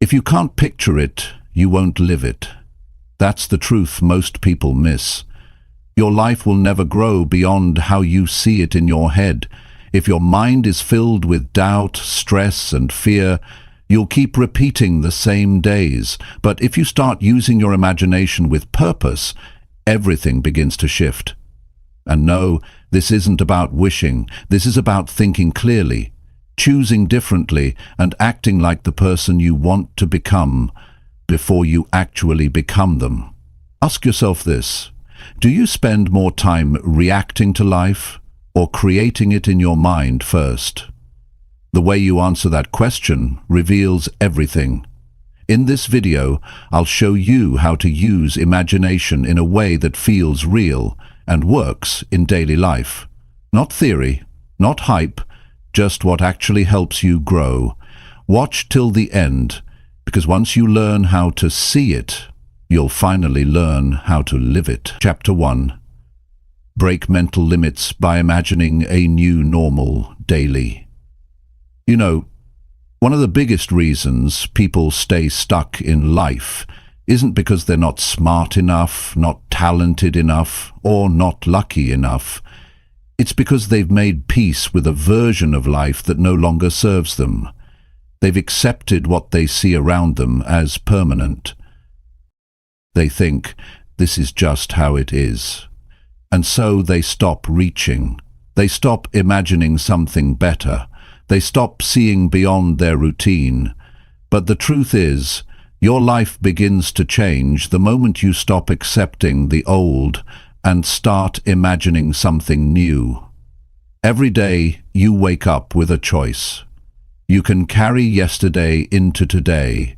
If you can't picture it, you won't live it. That's the truth most people miss. Your life will never grow beyond how you see it in your head. If your mind is filled with doubt, stress, and fear, you'll keep repeating the same days. But if you start using your imagination with purpose, everything begins to shift. And no, this isn't about wishing. This is about thinking clearly, choosing differently, and acting like the person you want to become before you actually become them. Ask yourself this: do you spend more time reacting to life or creating it in your mind first? The way you answer that question reveals everything. In this video, I'll show you how to use imagination in a way that feels real and works in daily life. Not theory, not hype, just what actually helps you grow. Watch till the end, because once you learn how to see it, you'll finally learn how to live it. Chapter 1. Break mental limits by imagining a new normal daily. You know, one of the biggest reasons people stay stuck in life isn't because they're not smart enough, not talented enough, or not lucky enough. It's because they've made peace with a version of life that no longer serves them. They've accepted what they see around them as permanent. They think, this is just how it is. And so they stop reaching. They stop imagining something better. They stop seeing beyond their routine. But the truth is, your life begins to change the moment you stop accepting the old and start imagining something new. Every day you wake up with a choice. You can carry yesterday into today.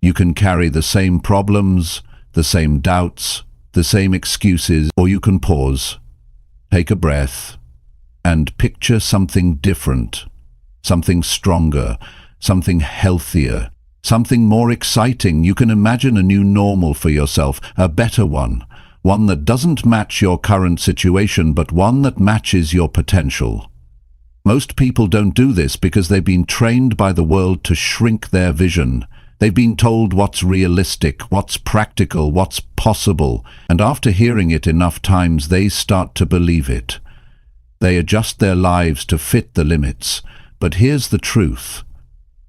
You can carry the same problems, the same doubts, the same excuses, or you can pause, take a breath, and picture something different, something stronger, something healthier, something more exciting. You can imagine a new normal for yourself, a better one that doesn't match your current situation, but one that matches your potential. Most people don't do this because they've been trained by the world to shrink their vision. They've been told what's realistic, what's practical, what's possible, and after hearing it enough times, they start to believe it. They adjust their lives to fit the limits, but here's the truth.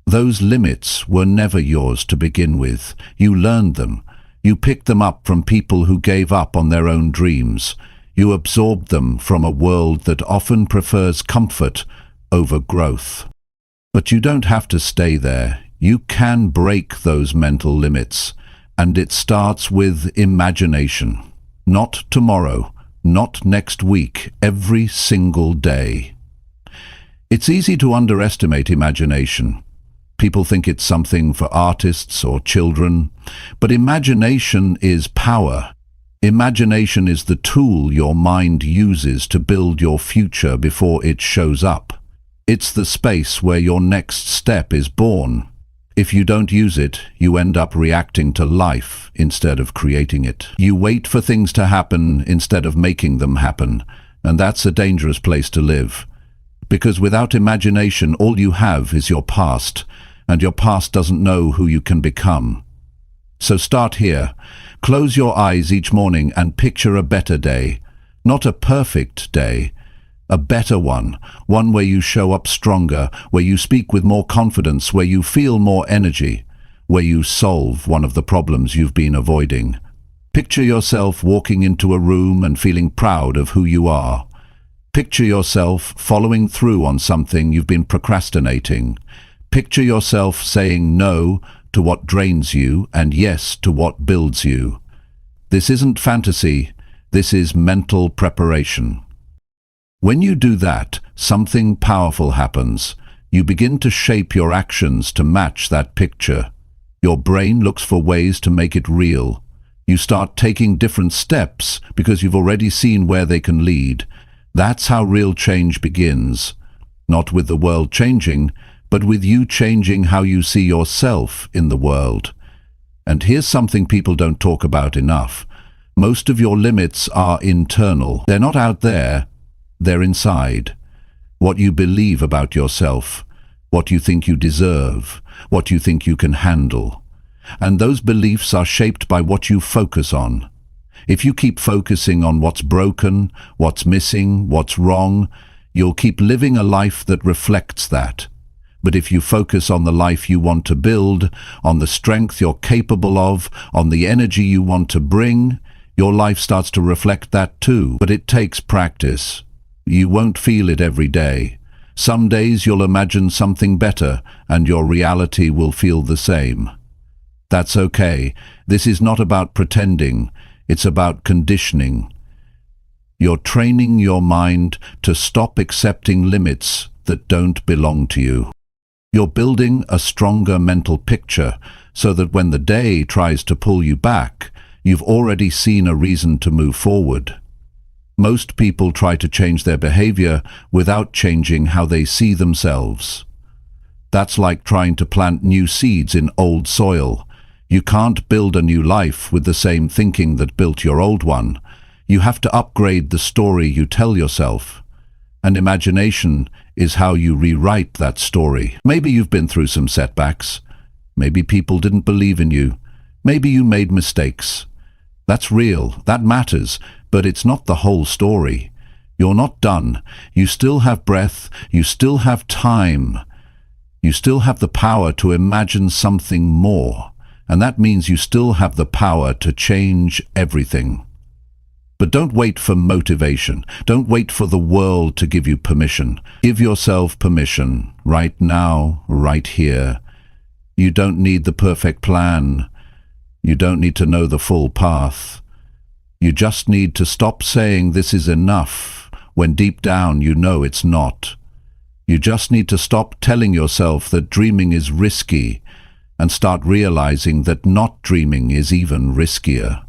Those limits were never yours to begin with. You learned them. You picked them up from people who gave up on their own dreams. You absorbed them from a world that often prefers comfort over growth. But you don't have to stay there. You can break those mental limits, and it starts with imagination. Not tomorrow, not next week, every single day. It's easy to underestimate imagination. People think it's something for artists or children, but imagination is power. Imagination is the tool your mind uses to build your future before it shows up. It's the space where your next step is born. If you don't use it, you end up reacting to life instead of creating it. You wait for things to happen instead of making them happen, and that's a dangerous place to live. Because without imagination, all you have is your past, and your past doesn't know who you can become. So start here. Close your eyes each morning and picture a better day. Not a perfect day, a better one. One where you show up stronger, where you speak with more confidence, where you feel more energy, where you solve one of the problems you've been avoiding. Picture yourself walking into a room and feeling proud of who you are. Picture yourself following through on something you've been procrastinating. Picture yourself saying no to what drains you and yes to what builds you. This isn't fantasy, this is mental preparation. When you do that, something powerful happens. You begin to shape your actions to match that picture. Your brain looks for ways to make it real. You start taking different steps because you've already seen where they can lead. That's how real change begins. Not with the world changing, but with you changing how you see yourself in the world. And here's something people don't talk about enough. Most of your limits are internal. They're not out there, they're inside. What you believe about yourself, what you think you deserve, what you think you can handle. And those beliefs are shaped by what you focus on. If you keep focusing on what's broken, what's missing, what's wrong, you'll keep living a life that reflects that. But if you focus on the life you want to build, on the strength you're capable of, on the energy you want to bring, your life starts to reflect that too. But it takes practice. You won't feel it every day. Some days you'll imagine something better, and your reality will feel the same. That's okay. This is not about pretending. It's about conditioning. You're training your mind to stop accepting limits that don't belong to you. You're building a stronger mental picture so that when the day tries to pull you back, you've already seen a reason to move forward. Most people try to change their behavior without changing how they see themselves. That's like trying to plant new seeds in old soil. You can't build a new life with the same thinking that built your old one. You have to upgrade the story you tell yourself. And imagination is how you rewrite that story. Maybe you've been through some setbacks. Maybe people didn't believe in you. Maybe you made mistakes. That's real. That matters. But it's not the whole story. You're not done. You still have breath. You still have time. You still have the power to imagine something more. And that means you still have the power to change everything. But don't wait for motivation. Don't wait for the world to give you permission. Give yourself permission, right now, right here. You don't need the perfect plan. You don't need to know the full path. You just need to stop saying this is enough when deep down you know it's not. You just need to stop telling yourself that dreaming is risky and start realizing that not dreaming is even riskier.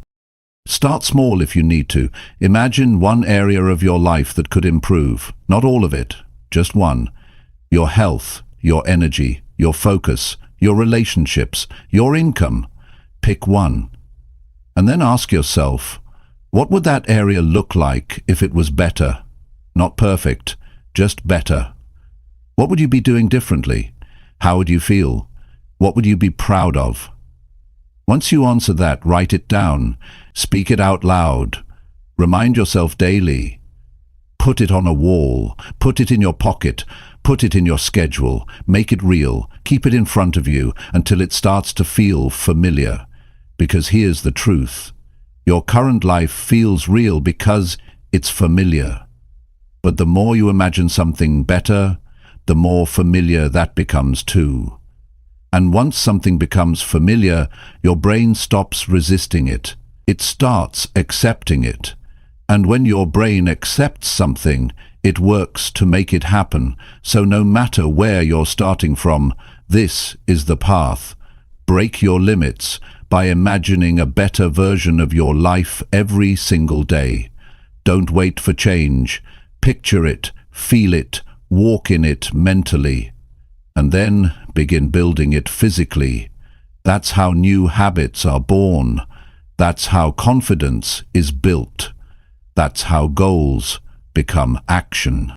Start small if you need to. Imagine one area of your life that could improve. Not all of it, just one. Your health, your energy, your focus, your relationships, your income. Pick one. And then ask yourself, what would that area look like if it was better? Not perfect, just better. What would you be doing differently? How would you feel? What would you be proud of? Once you answer that, write it down. Speak it out loud. Remind yourself daily. Put it on a wall. Put it in your pocket. Put it in your schedule. Make it real. Keep it in front of you until it starts to feel familiar. Because here's the truth. Your current life feels real because it's familiar. But the more you imagine something better, the more familiar that becomes too. And once something becomes familiar, your brain stops resisting it. It starts accepting it. And when your brain accepts something, it works to make it happen. So no matter where you're starting from, this is the path. Break your limits by imagining a better version of your life every single day. Don't wait for change. Picture it, feel it, walk in it mentally. And then begin building it physically. That's how new habits are born. That's how confidence is built. That's how goals become action.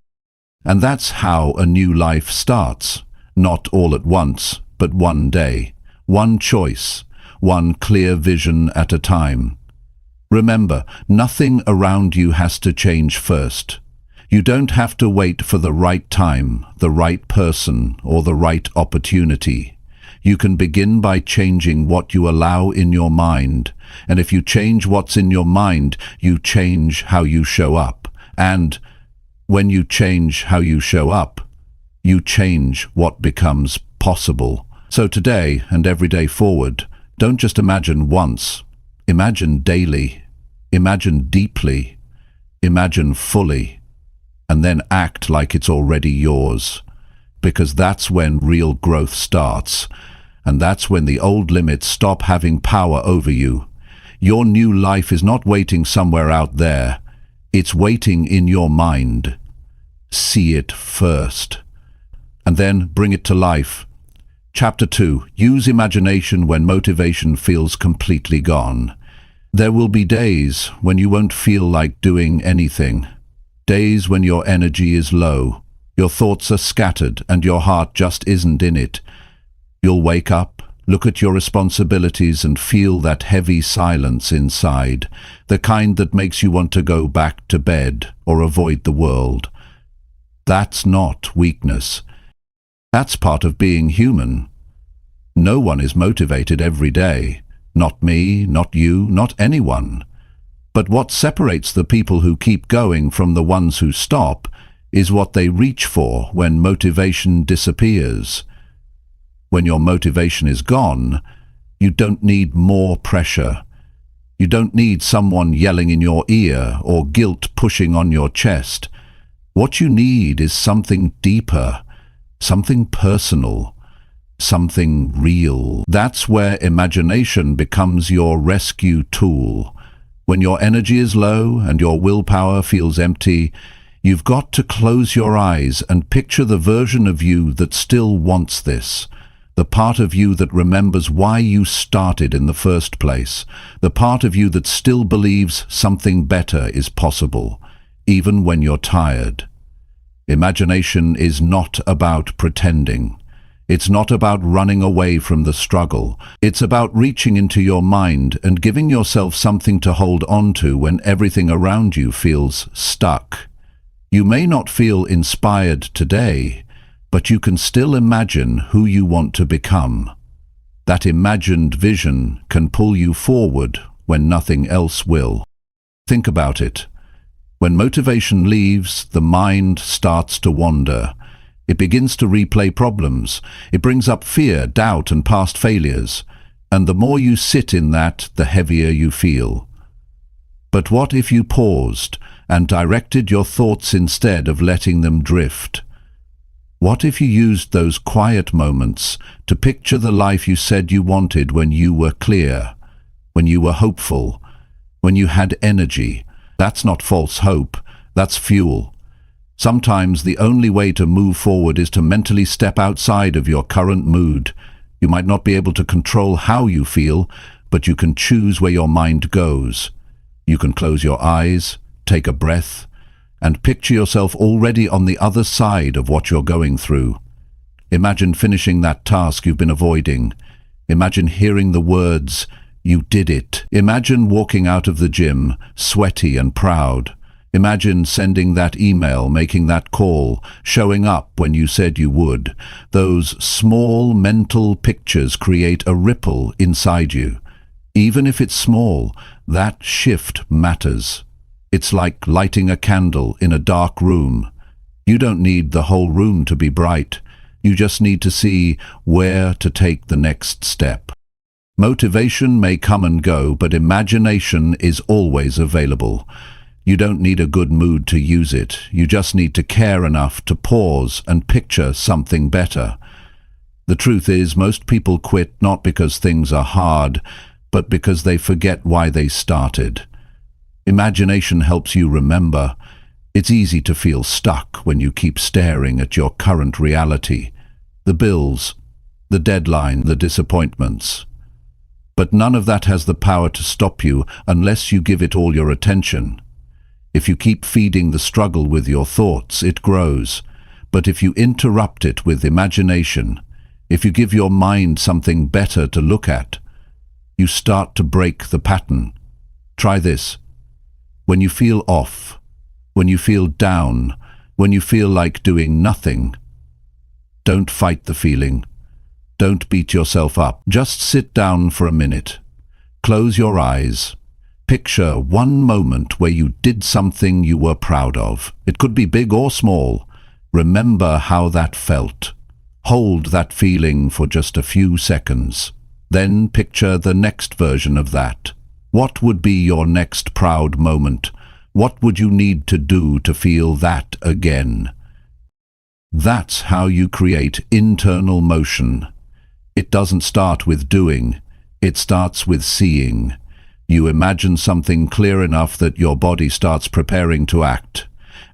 And that's how a new life starts. Not all at once, but one day. One choice. One clear vision at a time. Remember, nothing around you has to change first. You don't have to wait for the right time, the right person, or the right opportunity. You can begin by changing what you allow in your mind. And if you change what's in your mind, you change how you show up. And when you change how you show up, you change what becomes possible. So today and every day forward, don't just imagine once. Imagine daily. Imagine deeply. Imagine fully. And then act like it's already yours. Because that's when real growth starts. And that's when the old limits stop having power over you. Your new life is not waiting somewhere out there. It's waiting in your mind. See it first. And then bring it to life. Chapter 2. Use imagination when motivation feels completely gone. There will be days when you won't feel like doing anything. Days when your energy is low. Your thoughts are scattered and your heart just isn't in it. You'll wake up, look at your responsibilities and feel that heavy silence inside, the kind that makes you want to go back to bed or avoid the world. That's not weakness. That's part of being human. No one is motivated every day. Not me, not you, not anyone. But what separates the people who keep going from the ones who stop is what they reach for when motivation disappears. When your motivation is gone, you don't need more pressure. You don't need someone yelling in your ear or guilt pushing on your chest. What you need is something deeper, something personal, something real. That's where imagination becomes your rescue tool. When your energy is low and your willpower feels empty, you've got to close your eyes and picture the version of you that still wants this. The part of you that remembers why you started in the first place. The part of you that still believes something better is possible, even when you're tired. Imagination is not about pretending. It's not about running away from the struggle. It's about reaching into your mind and giving yourself something to hold on to when everything around you feels stuck. You may not feel inspired today, but you can still imagine who you want to become. That imagined vision can pull you forward when nothing else will. Think about it. When motivation leaves, the mind starts to wander. It begins to replay problems. It brings up fear, doubt, and past failures. And the more you sit in that, the heavier you feel. But what if you paused and directed your thoughts instead of letting them drift? What if you used those quiet moments to picture the life you said you wanted when you were clear, when you were hopeful, when you had energy? That's not false hope, that's fuel. Sometimes the only way to move forward is to mentally step outside of your current mood. You might not be able to control how you feel, but you can choose where your mind goes. You can close your eyes, take a breath, and picture yourself already on the other side of what you're going through. Imagine finishing that task you've been avoiding. Imagine hearing the words, "You did it." Imagine walking out of the gym, sweaty and proud. Imagine sending that email, making that call, showing up when you said you would. Those small mental pictures create a ripple inside you. Even if it's small, that shift matters. It's like lighting a candle in a dark room. You don't need the whole room to be bright. You just need to see where to take the next step. Motivation may come and go, but imagination is always available. You don't need a good mood to use it. You just need to care enough to pause and picture something better. The truth is, most people quit not because things are hard, but because they forget why they started. Imagination helps you remember. It's easy to feel stuck when you keep staring at your current reality. The bills, the deadline, the disappointments. But none of that has the power to stop you unless you give it all your attention. If you keep feeding the struggle with your thoughts, it grows. But if you interrupt it with imagination, if you give your mind something better to look at, you start to break the pattern. Try this. When you feel off, when you feel down, when you feel like doing nothing, don't fight the feeling. Don't beat yourself up. Just sit down for a minute. Close your eyes. Picture one moment where you did something you were proud of. It could be big or small. Remember how that felt. Hold that feeling for just a few seconds. Then picture the next version of that. What would be your next proud moment? What would you need to do to feel that again? That's how you create internal motion. It doesn't start with doing. It starts with seeing. You imagine something clear enough that your body starts preparing to act.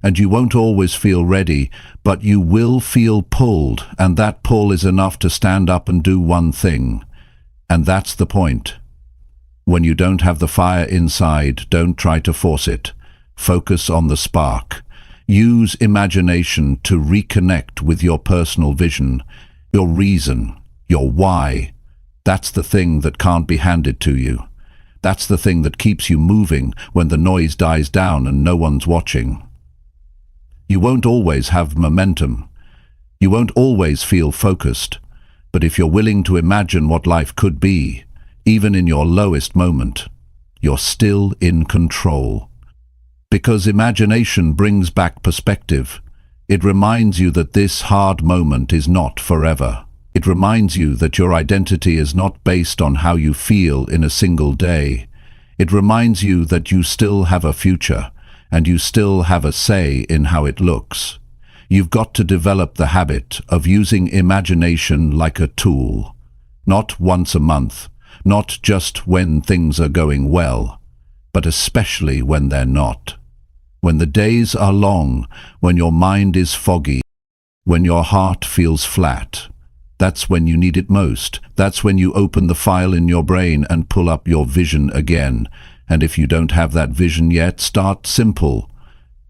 And you won't always feel ready, but you will feel pulled, and that pull is enough to stand up and do one thing. And that's the point. When you don't have the fire inside, don't try to force it. Focus on the spark. Use imagination to reconnect with your personal vision, your reason, your why. That's the thing that can't be handed to you. That's the thing that keeps you moving when the noise dies down and no one's watching. You won't always have momentum. You won't always feel focused. But if you're willing to imagine what life could be, even in your lowest moment, you're still in control. Because imagination brings back perspective. It reminds you that this hard moment is not forever. It reminds you that your identity is not based on how you feel in a single day. It reminds you that you still have a future, and you still have a say in how it looks. You've got to develop the habit of using imagination like a tool. Not once a month, not just when things are going well, but especially when they're not. When the days are long, when your mind is foggy, when your heart feels flat, that's when you need it most. That's when you open the file in your brain and pull up your vision again. And if you don't have that vision yet, start simple.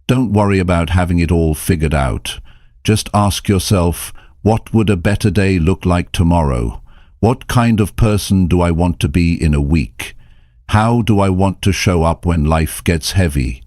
Don't worry about having it all figured out. Just ask yourself, what would a better day look like tomorrow? What kind of person do I want to be in a week? How do I want to show up when life gets heavy?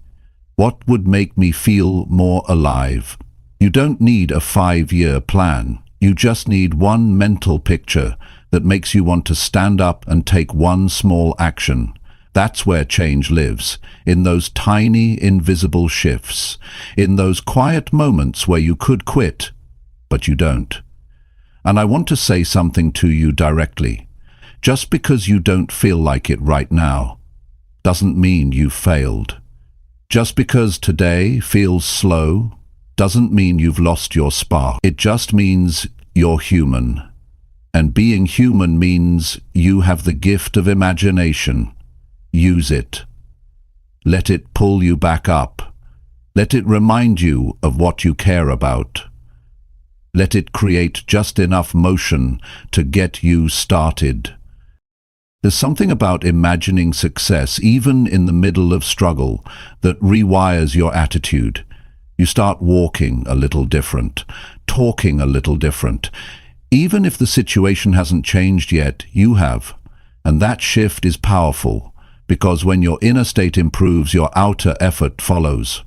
What would make me feel more alive? You don't need a 5-year plan. You just need one mental picture that makes you want to stand up and take one small action. That's where change lives, in those tiny, invisible shifts, in those quiet moments where you could quit, but you don't. And I want to say something to you directly. Just because you don't feel like it right now doesn't mean you've failed. Just because today feels slow doesn't mean you've lost your spark. It just means you're human. And being human means you have the gift of imagination. Use it. Let it pull you back up. Let it remind you of what you care about. Let it create just enough motion to get you started. There's something about imagining success, even in the middle of struggle, that rewires your attitude. You start walking a little different, talking a little different. Even if the situation hasn't changed yet, you have. And that shift is powerful, because when your inner state improves, your outer effort follows.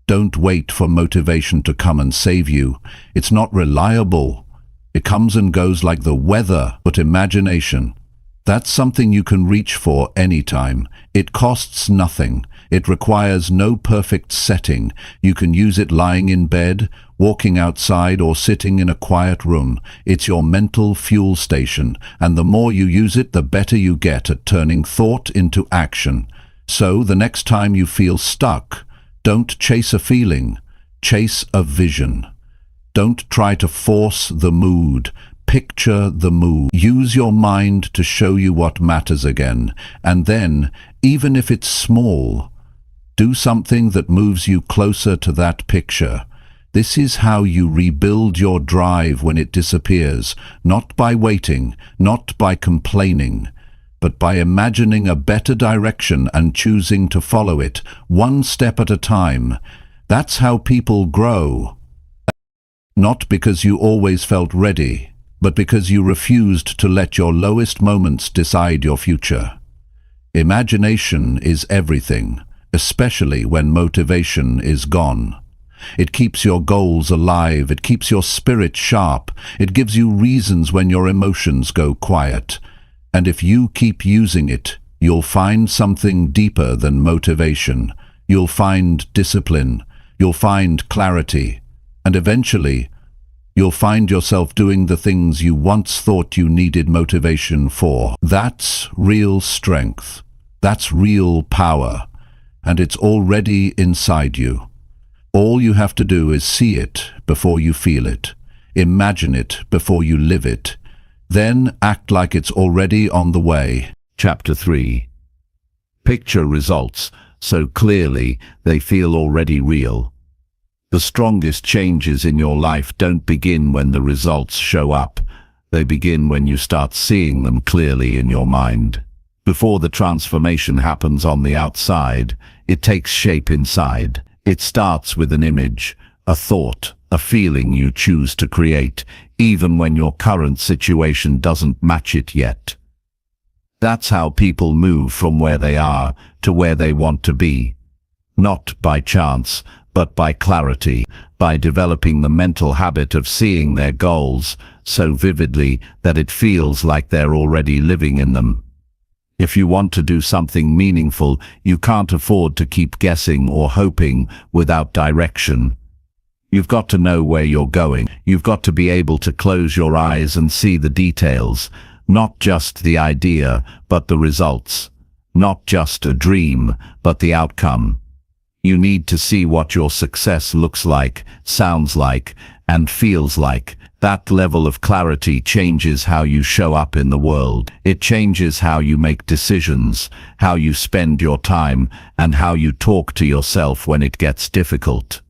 Don't wait for motivation to come and save you. It's not reliable. It comes and goes like the weather, but imagination, that's something you can reach for anytime. It costs nothing. It requires no perfect setting. You can use it lying in bed, walking outside, or sitting in a quiet room. It's your mental fuel station, and the more you use it, the better you get at turning thought into action. So the next time you feel stuck, don't chase a feeling, chase a vision. Don't try to force the mood. Picture the mood. Use your mind to show you what matters again. And then, even if it's small, do something that moves you closer to that picture. This is how you rebuild your drive when it disappears, not by waiting, not by complaining, but by imagining a better direction and choosing to follow it, one step at a time. That's how people grow. Not because you always felt ready, but because you refused to let your lowest moments decide your future. Imagination is everything, especially when motivation is gone. It keeps your goals alive, it keeps your spirit sharp, it gives you reasons when your emotions go quiet. And if you keep using it, you'll find something deeper than motivation. You'll find discipline, you'll find clarity, and eventually, you'll find yourself doing the things you once thought you needed motivation for. That's real strength. That's real power. And it's already inside you. All you have to do is see it before you feel it. Imagine it before you live it. Then act like it's already on the way. Chapter 3. Picture results so clearly they feel already real. The strongest changes in your life don't begin when the results show up. They begin when you start seeing them clearly in your mind. Before the transformation happens on the outside, it takes shape inside. It starts with an image, a thought, a feeling you choose to create, even when your current situation doesn't match it yet. That's how people move from where they are to where they want to be. Not by chance, but by clarity, by developing the mental habit of seeing their goals so vividly that it feels like they're already living in them. If you want to do something meaningful, you can't afford to keep guessing or hoping without direction. You've got to know where you're going. You've got to be able to close your eyes and see the details, not just the idea, but the results. Not just a dream, but the outcome. You need to see what your success looks like, sounds like, and feels like. That level of clarity changes how you show up in the world. It changes how you make decisions, how you spend your time, and how you talk to yourself when it gets difficult.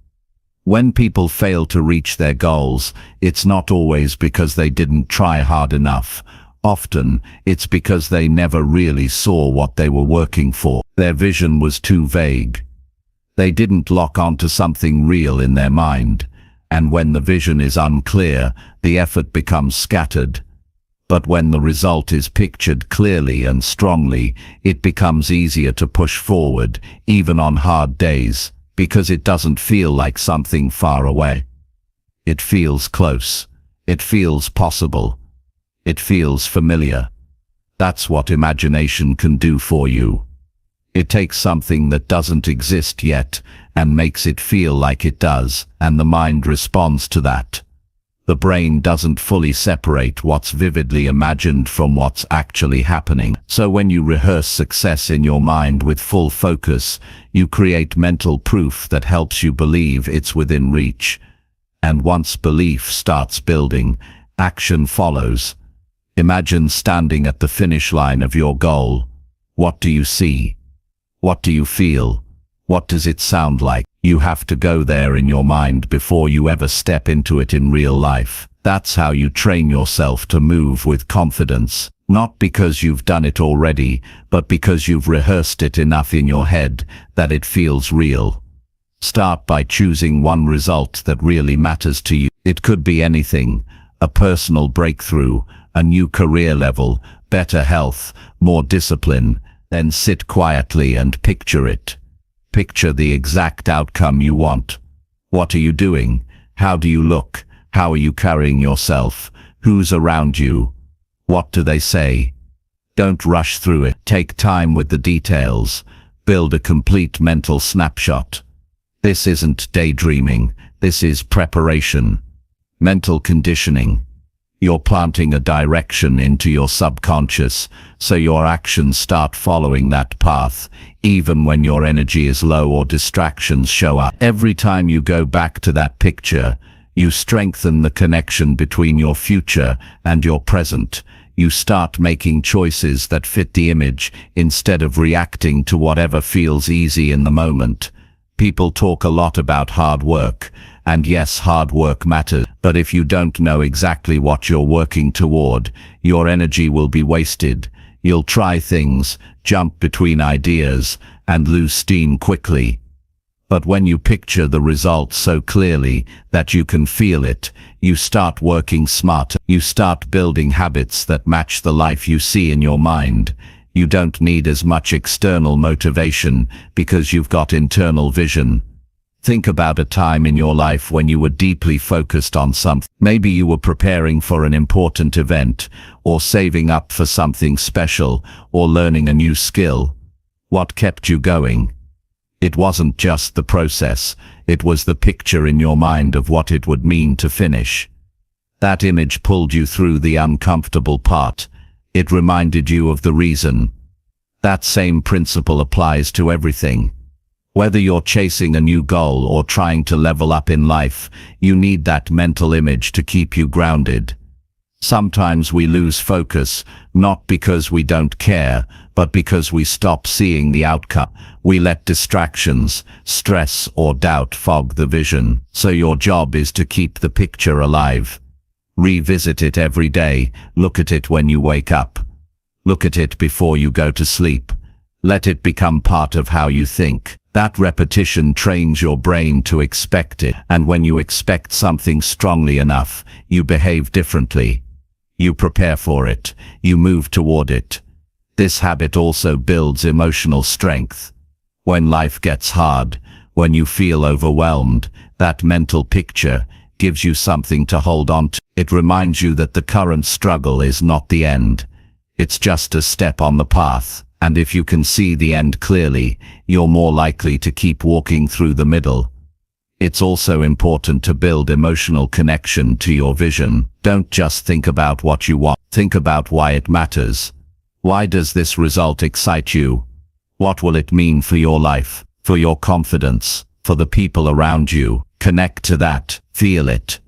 When people fail to reach their goals, it's not always because they didn't try hard enough. Often, it's because they never really saw what they were working for. Their vision was too vague. They didn't lock onto something real in their mind. And when the vision is unclear, the effort becomes scattered. But when the result is pictured clearly and strongly, it becomes easier to push forward, even on hard days, because it doesn't feel like something far away. It feels close. It feels possible. It feels familiar. That's what imagination can do for you. It takes something that doesn't exist yet and makes it feel like it does, and the mind responds to that. The brain doesn't fully separate what's vividly imagined from what's actually happening. So when you rehearse success in your mind with full focus, you create mental proof that helps you believe it's within reach. And once belief starts building, action follows. Imagine standing at the finish line of your goal. What do you see? What do you feel? What does it sound like? You have to go there in your mind before you ever step into it in real life. That's how you train yourself to move with confidence, not because you've done it already, but because you've rehearsed it enough in your head that it feels real. Start by choosing one result that really matters to you. It could be anything: a personal breakthrough, a new career level, better health, more discipline. Then sit quietly and picture it. Picture the exact outcome you want. What are you doing? How do you look? How are you carrying yourself? Who's around you? What do they say? Don't rush through it. Take time with the details. Build a complete mental snapshot. This isn't daydreaming. This is preparation. Mental conditioning. You're planting a direction into your subconscious, so your actions start following that path, even when your energy is low or distractions show up. Every time you go back to that picture, you strengthen the connection between your future and your present. You start making choices that fit the image, instead of reacting to whatever feels easy in the moment. People talk a lot about hard work. And yes, hard work matters, but if you don't know exactly what you're working toward, your energy will be wasted. You'll try things, jump between ideas, and lose steam quickly. But when you picture the result so clearly that you can feel it, you start working smarter. You start building habits that match the life you see in your mind. You don't need as much external motivation because you've got internal vision. Think about a time in your life when you were deeply focused on something. Maybe you were preparing for an important event, or saving up for something special, or learning a new skill. What kept you going? It wasn't just the process, it was the picture in your mind of what it would mean to finish. That image pulled you through the uncomfortable part. It reminded you of the reason. That same principle applies to everything. Whether you're chasing a new goal or trying to level up in life, you need that mental image to keep you grounded. Sometimes we lose focus, not because we don't care, but because we stop seeing the outcome. We let distractions, stress, or doubt fog the vision. So your job is to keep the picture alive. Revisit it every day. Look at it when you wake up. Look at it before you go to sleep. Let it become part of how you think. That repetition trains your brain to expect it, and when you expect something strongly enough, you behave differently. You prepare for it, you move toward it. This habit also builds emotional strength. When life gets hard, when you feel overwhelmed, that mental picture gives you something to hold on to. It reminds you that the current struggle is not the end. It's just a step on the path, and if you can see the end clearly, you're more likely to keep walking through the middle. It's also important to build emotional connection to your vision. Don't just think about what you want. Think about why it matters. Why does this result excite you? What will it mean for your life, for your confidence, for the people around you? Connect to that. Feel it.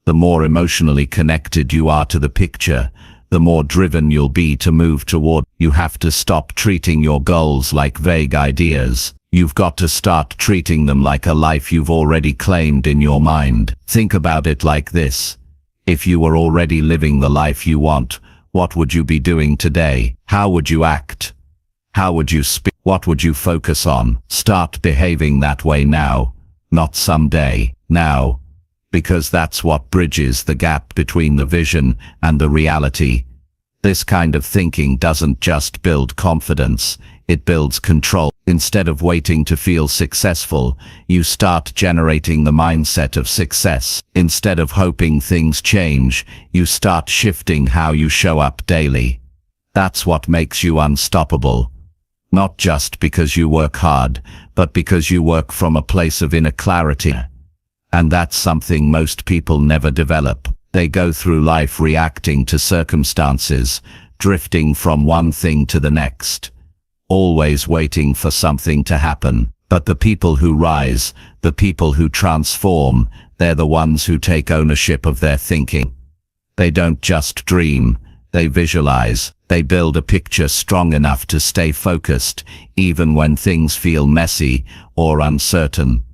The more emotionally connected you are to the picture, the more driven you'll be to move toward. You have to stop treating your goals like vague ideas. You've got to start treating them like a life you've already claimed in your mind. Think about it like this. If you were already living the life you want, what would you be doing today? How would you act? How would you speak? What would you focus on? Start behaving that way now, not someday, now. Because that's what bridges the gap between the vision and the reality. This kind of thinking doesn't just build confidence, it builds control. Instead of waiting to feel successful, you start generating the mindset of success. Instead of hoping things change, you start shifting how you show up daily. That's what makes you unstoppable. Not just because you work hard, but because you work from a place of inner clarity. And that's something most people never develop. They go through life reacting to circumstances, drifting from one thing to the next, always waiting for something to happen. But the people who rise, the people who transform, they're the ones who take ownership of their thinking. They don't just dream, they visualize. They build a picture strong enough to stay focused, even when things feel messy or uncertain.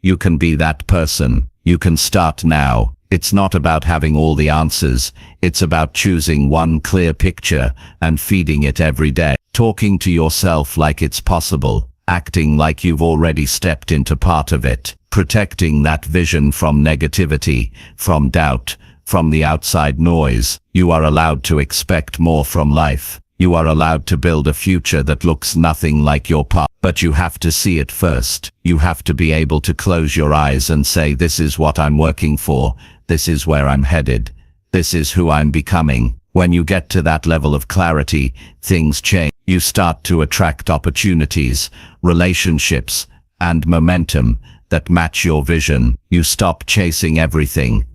You can be that person. You can start now. It's not about having all the answers. It's about choosing one clear picture and feeding it every day. Talking to yourself like it's possible. Acting like you've already stepped into part of it. Protecting that vision from negativity, from doubt, from the outside noise. You are allowed to expect more from life. You are allowed to build a future that looks nothing like your past. But you have to see it first. You have to be able to close your eyes and say, this is what I'm working for. This is where I'm headed. This is who I'm becoming. When you get to that level of clarity, things change. You start to attract opportunities, relationships, and momentum that match your vision. You stop chasing everything,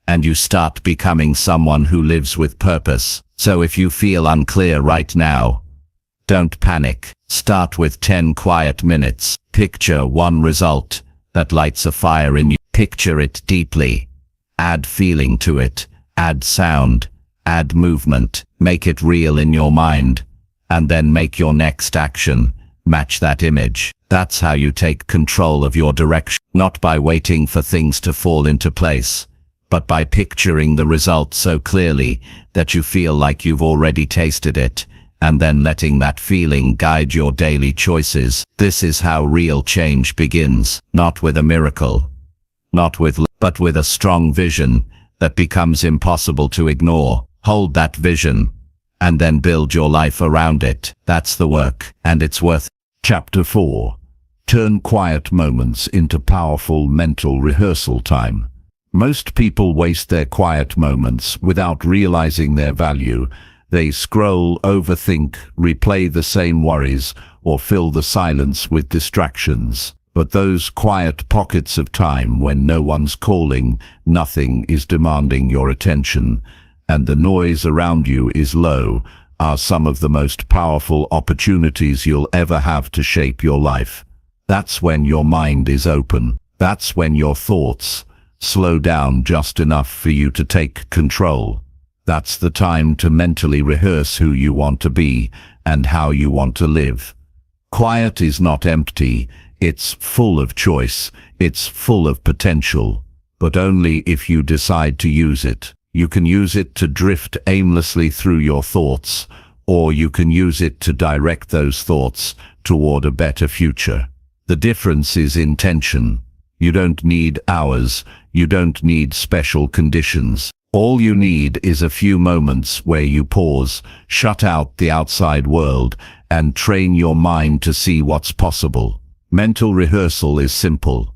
and you start becoming someone who lives with purpose. So if you feel unclear right now, don't panic. Start with 10 quiet minutes. Picture one result that lights a fire in you. Picture it deeply. Add feeling to it. Add sound. Add movement. Make it real in your mind. And then make your next action match that image. That's how you take control of your direction. Not by waiting for things to fall into place, but by picturing the result so clearly that you feel like you've already tasted it, and then letting that feeling guide your daily choices. This is how real change begins, not with a miracle, but with a strong vision that becomes impossible to ignore. Hold that vision, and then build your life around it. That's the work, and it's worth it. Chapter 4. Turn quiet moments into powerful mental rehearsal time. Most people waste their quiet moments without realizing their value. They scroll, overthink, replay the same worries, or fill the silence with distractions. But those quiet pockets of time when no one's calling, nothing is demanding your attention, and the noise around you is low, are some of the most powerful opportunities you'll ever have to shape your life. That's when your mind is open. That's when your thoughts slow down just enough for you to take control. That's the time to mentally rehearse who you want to be and how you want to live. Quiet is not empty, it's full of choice, it's full of potential, but only if you decide to use it. You can use it to drift aimlessly through your thoughts, or you can use it to direct those thoughts toward a better future. The difference is intention. You don't need hours, you don't need special conditions. All you need is a few moments where you pause, shut out the outside world, and train your mind to see what's possible. Mental rehearsal is simple.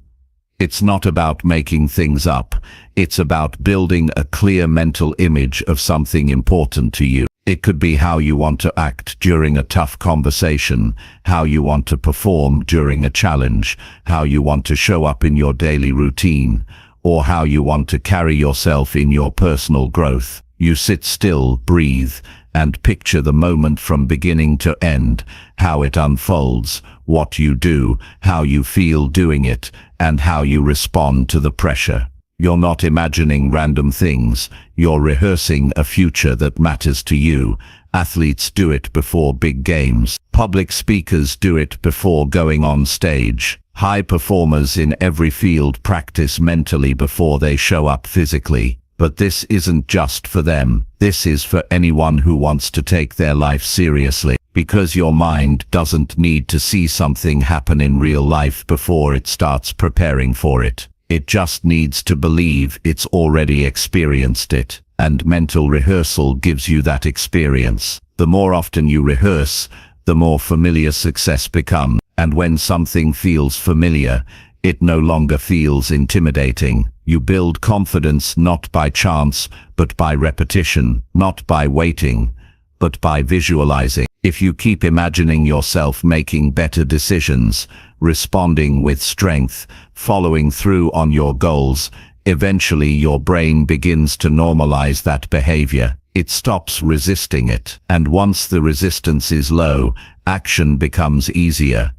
It's not about making things up. It's about building a clear mental image of something important to you. It could be how you want to act during a tough conversation, how you want to perform during a challenge, how you want to show up in your daily routine, or how you want to carry yourself in your personal growth. You sit still, breathe, and picture the moment from beginning to end, how it unfolds, what you do, how you feel doing it, and how you respond to the pressure. You're not imagining random things, you're rehearsing a future that matters to you. Athletes do it before big games. Public speakers do it before going on stage. High performers in every field practice mentally before they show up physically. But this isn't just for them. This is for anyone who wants to take their life seriously. Because your mind doesn't need to see something happen in real life before it starts preparing for it. It just needs to believe it's already experienced it. And mental rehearsal gives you that experience. The more often you rehearse, the more familiar success becomes. And when something feels familiar, it no longer feels intimidating. You build confidence not by chance, but by repetition, not by waiting, but by visualizing. If you keep imagining yourself making better decisions, responding with strength, following through on your goals, eventually your brain begins to normalize that behavior. It stops resisting it. And once the resistance is low, action becomes easier.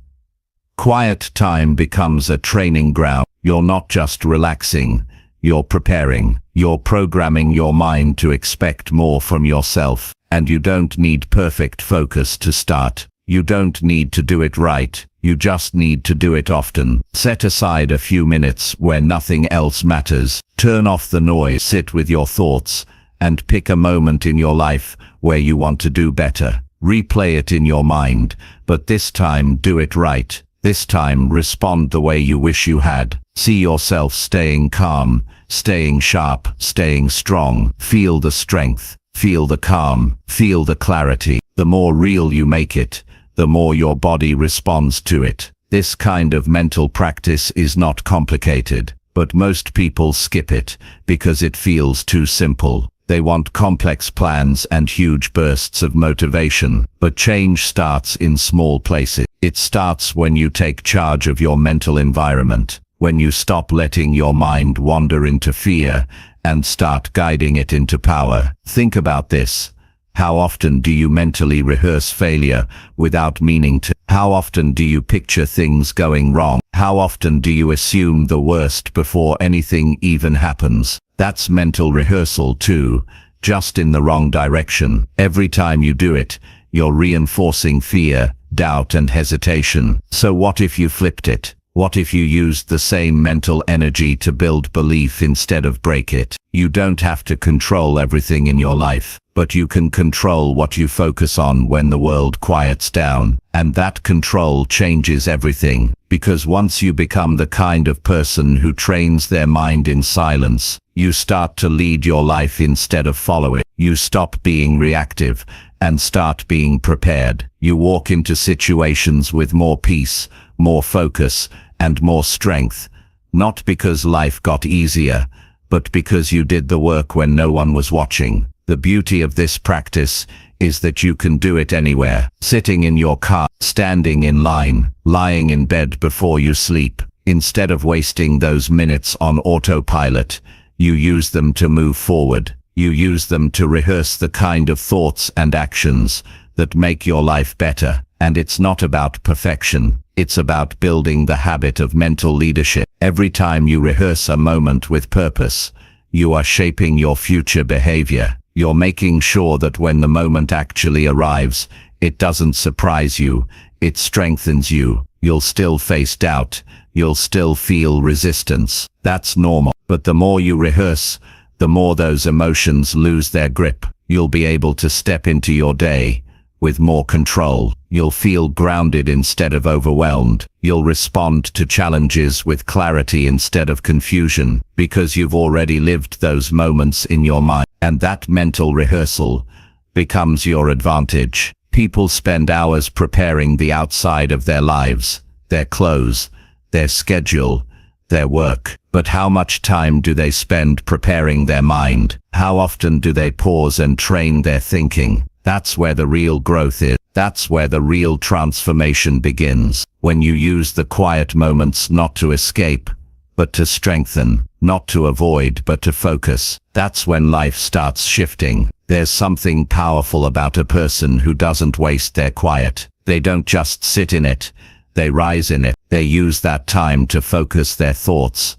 Quiet time becomes a training ground. You're not just relaxing, you're preparing. You're programming your mind to expect more from yourself. And you don't need perfect focus to start. You don't need to do it right. You just need to do it often. Set aside a few minutes where nothing else matters. Turn off the noise, sit with your thoughts, and pick a moment in your life where you want to do better. Replay it in your mind, but this time do it right. This time respond the way you wish you had. See yourself staying calm, staying sharp, staying strong. Feel the strength, feel the calm, feel the clarity. The more real you make it, the more your body responds to it. This kind of mental practice is not complicated, but most people skip it because it feels too simple. They want complex plans and huge bursts of motivation, but change starts in small places. It starts when you take charge of your mental environment, when you stop letting your mind wander into fear and start guiding it into power. Think about this. How often do you mentally rehearse failure without meaning to? How often do you picture things going wrong? How often do you assume the worst before anything even happens? That's mental rehearsal too, just in the wrong direction. Every time you do it, you're reinforcing fear, doubt, and hesitation. So what if you flipped it? What if you used the same mental energy to build belief instead of break it? You don't have to control everything in your life, but you can control what you focus on when the world quiets down. And that control changes everything, because once you become the kind of person who trains their mind in silence, you start to lead your life instead of follow it. You stop being reactive and start being prepared. You walk into situations with more peace, more focus, and more strength, not because life got easier, but because you did the work when no one was watching. The beauty of this practice is that you can do it anywhere, sitting in your car, standing in line, lying in bed before you sleep. Instead of wasting those minutes on autopilot, you use them to move forward. You use them to rehearse the kind of thoughts and actions that make your life better. And it's not about perfection. It's about building the habit of mental leadership. Every time you rehearse a moment with purpose, you are shaping your future behavior. You're making sure that when the moment actually arrives, it doesn't surprise you, it strengthens you. You'll still face doubt. You'll still feel resistance. That's normal. But the more you rehearse, the more those emotions lose their grip. You'll be able to step into your day with more control. You'll feel grounded instead of overwhelmed. You'll respond to challenges with clarity instead of confusion, because you've already lived those moments in your mind. And that mental rehearsal becomes your advantage. People spend hours preparing the outside of their lives, their clothes, their schedule, their work. But how much time do they spend preparing their mind? How often do they pause and train their thinking? That's where the real growth is. That's where the real transformation begins. When you use the quiet moments not to escape, but to strengthen, not to avoid, but to focus. That's when life starts shifting. There's something powerful about a person who doesn't waste their quiet. They don't just sit in it, they rise in it. They use that time to focus their thoughts,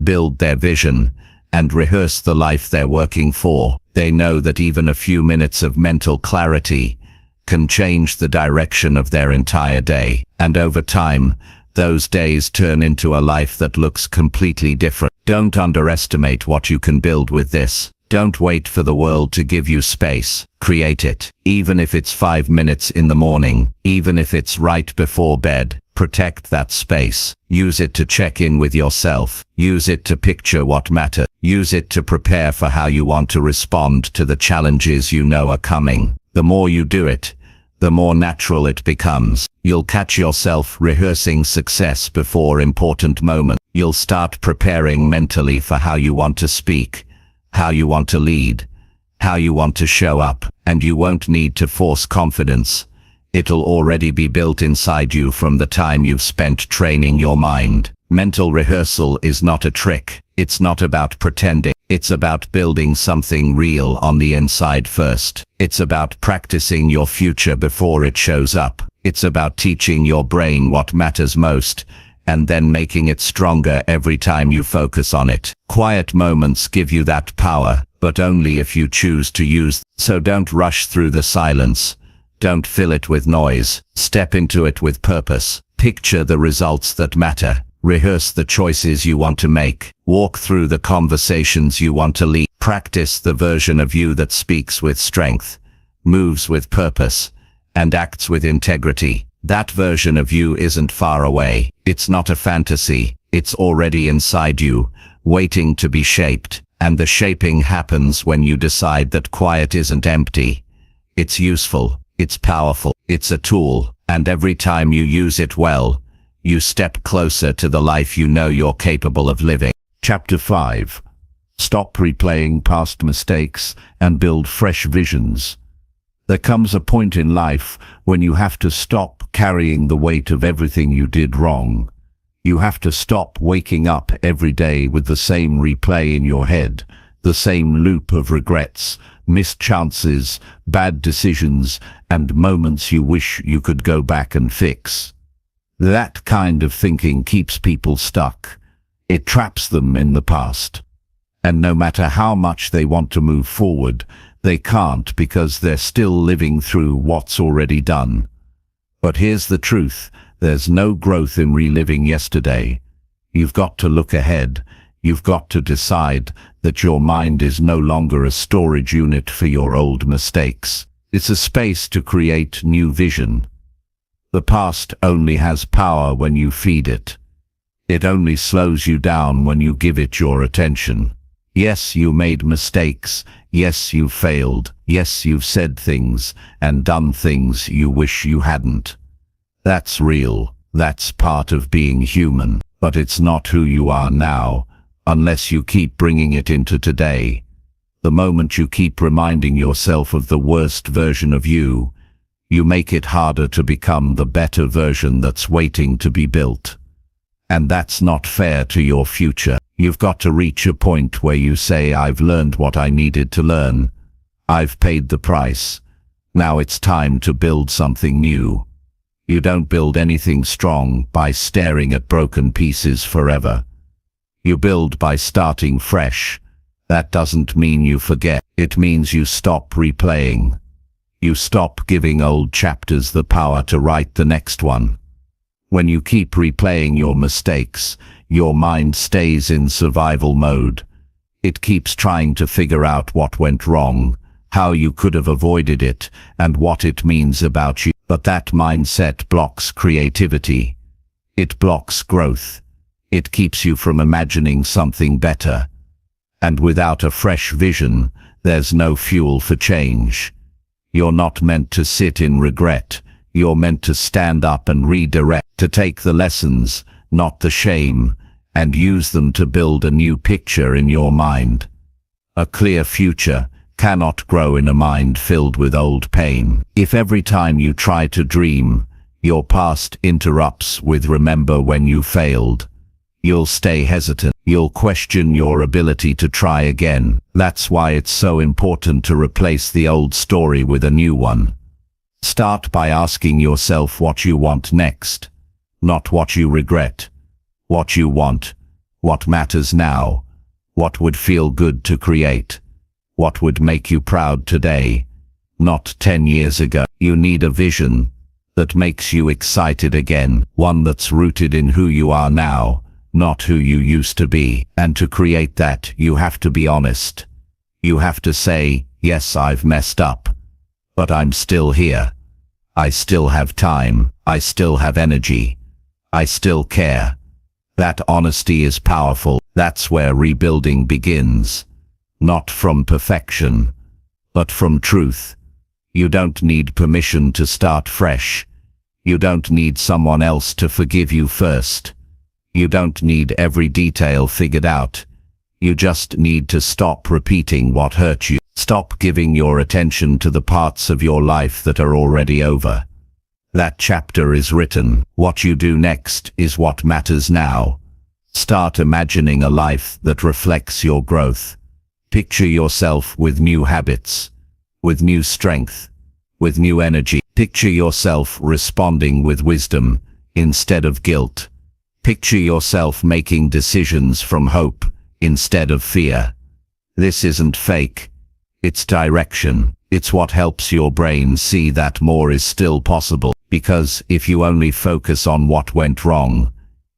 build their vision, and rehearse the life they're working for. They know that even a few minutes of mental clarity can change the direction of their entire day. And over time, those days turn into a life that looks completely different. Don't underestimate what you can build with this. Don't wait for the world to give you space. Create it. Even if it's 5 minutes in the morning, even if it's right before bed, protect that space. Use it to check in with yourself. Use it to picture what matters. Use it to prepare for how you want to respond to the challenges you know are coming. The more you do it, the more natural it becomes. You'll catch yourself rehearsing success before important moments. You'll start preparing mentally for how you want to speak, how you want to lead, how you want to show up, and you won't need to force confidence. It'll already be built inside you from the time you've spent training your mind. Mental rehearsal is not a trick. It's not about pretending. It's about building something real on the inside first. It's about practicing your future before it shows up. It's about teaching your brain what matters most, and then making it stronger every time you focus on it. Quiet moments give you that power, but only if you choose to use them. So don't rush through the silence. Don't fill it with noise. Step into it with purpose. Picture the results that matter. Rehearse the choices you want to make. Walk through the conversations you want to lead. Practice the version of you that speaks with strength, moves with purpose, and acts with integrity. That version of you isn't far away. It's not a fantasy. It's already inside you, waiting to be shaped. And the shaping happens when you decide that quiet isn't empty. It's useful. It's powerful. It's a tool. And every time you use it well, you step closer to the life you know you're capable of living. Chapter 5. Stop replaying past mistakes and build fresh visions. There comes a point in life when you have to stop carrying the weight of everything you did wrong. You have to stop waking up every day with the same replay in your head, the same loop of regrets, missed chances, bad decisions, and moments you wish you could go back and fix. That kind of thinking keeps people stuck. It traps them in the past. And no matter how much they want to move forward, they can't because they're still living through what's already done. But here's the truth. There's no growth in reliving yesterday. You've got to look ahead. You've got to decide that your mind is no longer a storage unit for your old mistakes. It's a space to create new vision. The past only has power when you feed it. It only slows you down when you give it your attention. Yes, you made mistakes. Yes, you failed. Yes, you've said things and done things you wish you hadn't. That's real. That's part of being human. But it's not who you are now, unless you keep bringing it into today. The moment you keep reminding yourself of the worst version of you, you make it harder to become the better version that's waiting to be built. And that's not fair to your future. You've got to reach a point where you say, I've learned what I needed to learn. I've paid the price. Now it's time to build something new. You don't build anything strong by staring at broken pieces forever. You build by starting fresh. That doesn't mean you forget. It means you stop replaying. You stop giving old chapters the power to write the next one. When you keep replaying your mistakes, your mind stays in survival mode. It keeps trying to figure out what went wrong, how you could have avoided it, and what it means about you. But that mindset blocks creativity. It blocks growth. It keeps you from imagining something better. And without a fresh vision, there's no fuel for change. You're not meant to sit in regret. You're meant to stand up and redirect, to take the lessons, not the shame, and use them to build a new picture in your mind. A clear future cannot grow in a mind filled with old pain. If every time you try to dream, your past interrupts with "remember when you failed," you'll stay hesitant. You'll question your ability to try again. That's why it's so important to replace the old story with a new one. Start by asking yourself what you want next, not what you regret. What you want, what matters now, what would feel good to create, what would make you proud today, not 10 years ago. You need a vision that makes you excited again, one that's rooted in who you are now, not who you used to be. And to create that, you have to be honest. You have to say, yes, I've messed up, but I'm still here. I still have time. I still have energy. I still care. That honesty is powerful. That's where rebuilding begins. Not from perfection, but from truth. You don't need permission to start fresh. You don't need someone else to forgive you first. You don't need every detail figured out. You just need to stop repeating what hurt you. Stop giving your attention to the parts of your life that are already over. That chapter is written. What you do next is what matters now. Start imagining a life that reflects your growth. Picture yourself with new habits, with new strength, with new energy. Picture yourself responding with wisdom instead of guilt. Picture yourself making decisions from hope instead of fear. This isn't fake. It's direction. It's what helps your brain see that more is still possible. Because if you only focus on what went wrong,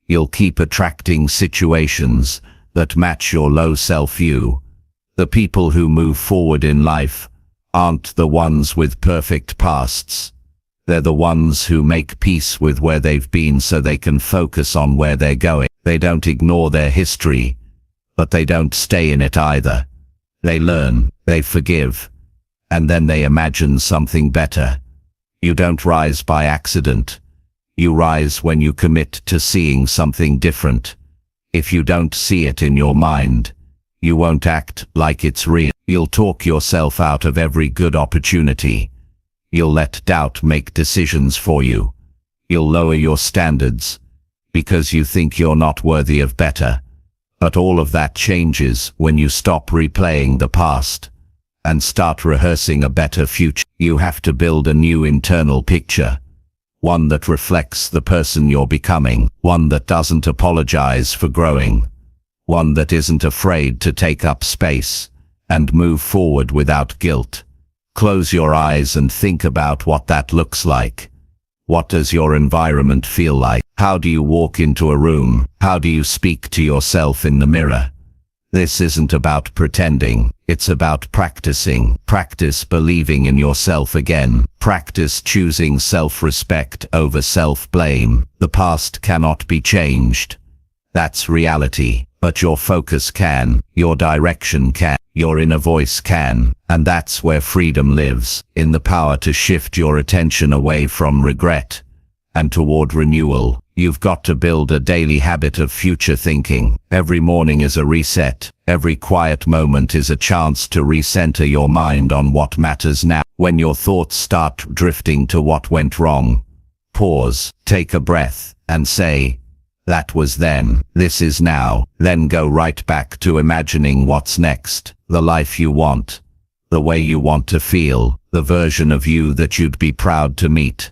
you'll keep attracting situations that match your low self-view. The people who move forward in life aren't the ones with perfect pasts. They're the ones who make peace with where they've been so they can focus on where they're going. They don't ignore their history, but they don't stay in it either. They learn, they forgive, and then they imagine something better. You don't rise by accident. You rise when you commit to seeing something different. If you don't see it in your mind, you won't act like it's real. You'll talk yourself out of every good opportunity. You'll let doubt make decisions for you. You'll lower your standards because you think you're not worthy of better. But all of that changes when you stop replaying the past and start rehearsing a better future. You have to build a new internal picture, one that reflects the person you're becoming, one that doesn't apologize for growing, one that isn't afraid to take up space and move forward without guilt. Close your eyes and think about what that looks like. What does your environment feel like? How do you walk into a room? How do you speak to yourself in the mirror? This isn't about pretending. It's about practicing. Practice believing in yourself again. Practice choosing self-respect over self-blame. The past cannot be changed. That's reality. But your focus can. Your direction can. Your inner voice can. And that's where freedom lives, in the power to shift your attention away from regret and toward renewal. You've got to build a daily habit of future thinking. Every morning is a reset. Every quiet moment is a chance to recenter your mind on what matters now. When your thoughts start drifting to what went wrong, pause, take a breath, and say, "That was then, this is now." Then go right back to imagining what's next, the life you want, the way you want to feel, the version of you that you'd be proud to meet.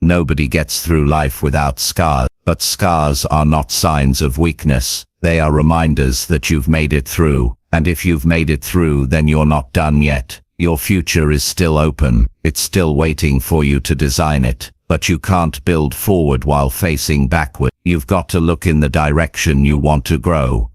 Nobody gets through life without scars, but scars are not signs of weakness. They are reminders that you've made it through. And if you've made it through, then you're not done yet. Your future is still open. It's still waiting for you to design it. But you can't build forward while facing backward. You've got to look in the direction you want to grow.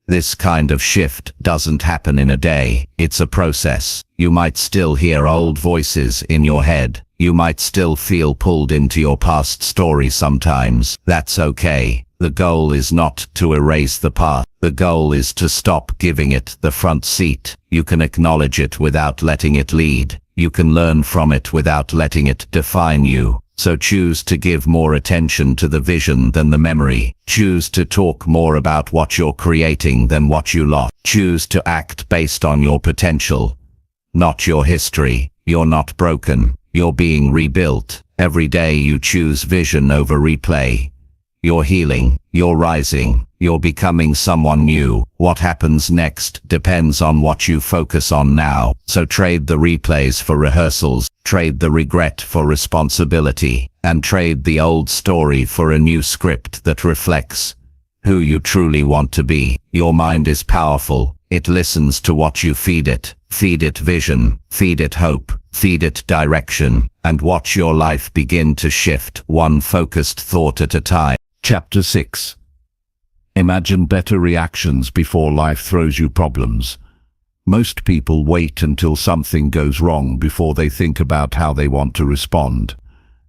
This kind of shift doesn't happen in a day. It's a process. You might still hear old voices in your head. You might still feel pulled into your past story sometimes. That's okay. The goal is not to erase the past. The goal is to stop giving it the front seat. You can acknowledge it without letting it lead. You can learn from it without letting it define you. So choose to give more attention to the vision than the memory. Choose to talk more about what you're creating than what you lost. Choose to act based on your potential, not your history. You're not broken. You're being rebuilt. Every day you choose vision over replay. You're healing. You're rising. You're becoming someone new. What happens next depends on what you focus on now. So trade the replays for rehearsals, trade the regret for responsibility, and trade the old story for a new script that reflects who you truly want to be. Your mind is powerful. It listens to what you feed it. Feed it vision, feed it hope, feed it direction, and watch your life begin to shift one focused thought at a time. Chapter 6. Imagine better reactions before life throws you problems. Most people wait until something goes wrong before they think about how they want to respond.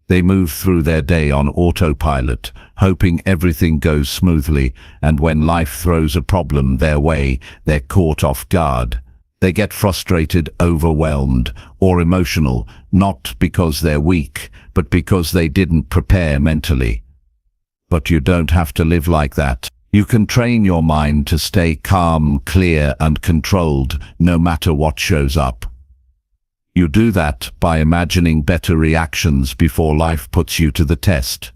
They move through their day on autopilot, hoping everything goes smoothly, and when life throws a problem their way, they're caught off guard. They get frustrated, overwhelmed, or emotional, not because they're weak, but because they didn't prepare mentally. But you don't have to live like that. You can train your mind to stay calm, clear, and controlled, no matter what shows up. You do that by imagining better reactions before life puts you to the test.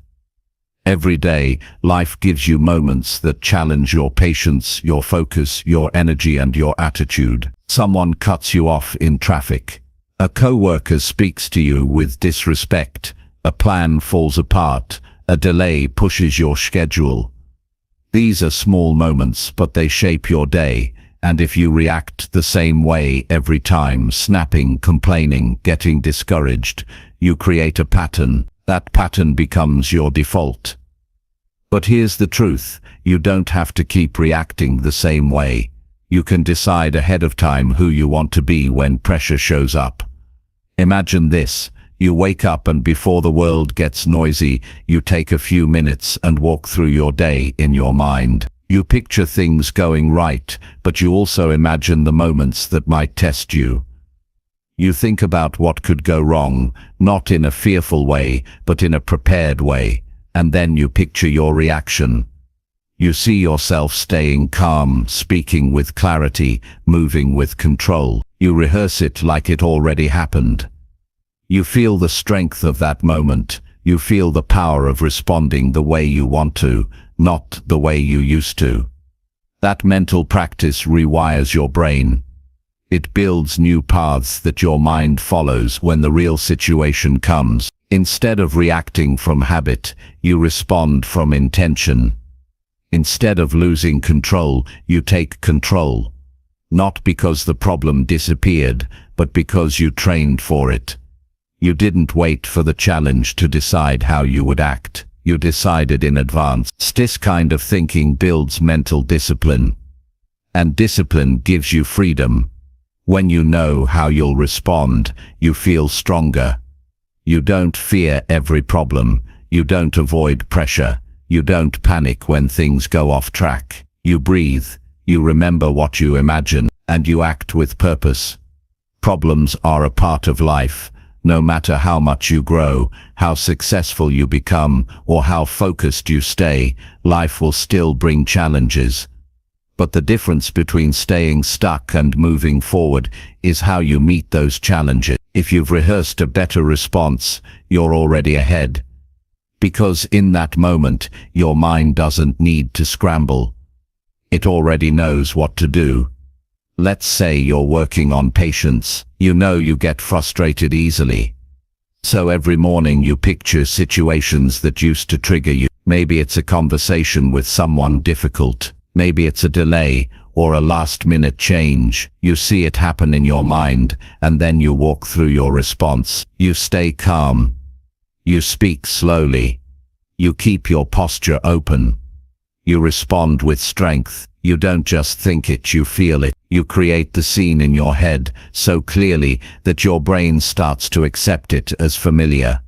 Every day, life gives you moments that challenge your patience, your focus, your energy, and your attitude. Someone cuts you off in traffic. A coworker speaks to you with disrespect. A plan falls apart. A delay pushes your schedule. These are small moments, but they shape your day. And if you react the same way every time, snapping, complaining, getting discouraged, you create a pattern. That pattern becomes your default. But here's the truth. You don't have to keep reacting the same way. You can decide ahead of time who you want to be when pressure shows up. Imagine this. You wake up and before the world gets noisy, you take a few minutes and walk through your day in your mind. You picture things going right, but you also imagine the moments that might test you. You think about what could go wrong, not in a fearful way, but in a prepared way, and then you picture your reaction. You see yourself staying calm, speaking with clarity, moving with control. You rehearse it like it already happened. You feel the strength of that moment. You feel the power of responding the way you want to, not the way you used to. That mental practice rewires your brain. It builds new paths that your mind follows when the real situation comes. Instead of reacting from habit, you respond from intention. Instead of losing control, you take control. Not because the problem disappeared, but because you trained for it. You didn't wait for the challenge to decide how you would act. You decided in advance. This kind of thinking builds mental discipline. And discipline gives you freedom. When you know how you'll respond, you feel stronger. You don't fear every problem. You don't avoid pressure. You don't panic when things go off track. You breathe. You remember what you imagine, and you act with purpose. Problems are a part of life. No matter how much you grow, how successful you become, or how focused you stay, life will still bring challenges. But the difference between staying stuck and moving forward is how you meet those challenges. If you've rehearsed a better response, you're already ahead. Because in that moment, your mind doesn't need to scramble. It already knows what to do. Let's say you're working on patience. You know you get frustrated easily. So every morning you picture situations that used to trigger you. Maybe it's a conversation with someone difficult. Maybe it's a delay or a last-minute change. You see it happen in your mind, and then you walk through your response. You stay calm. You speak slowly. You keep your posture open. You respond with strength. You don't just think it, you feel it. You create the scene in your head so clearly that your brain starts to accept it as familiar.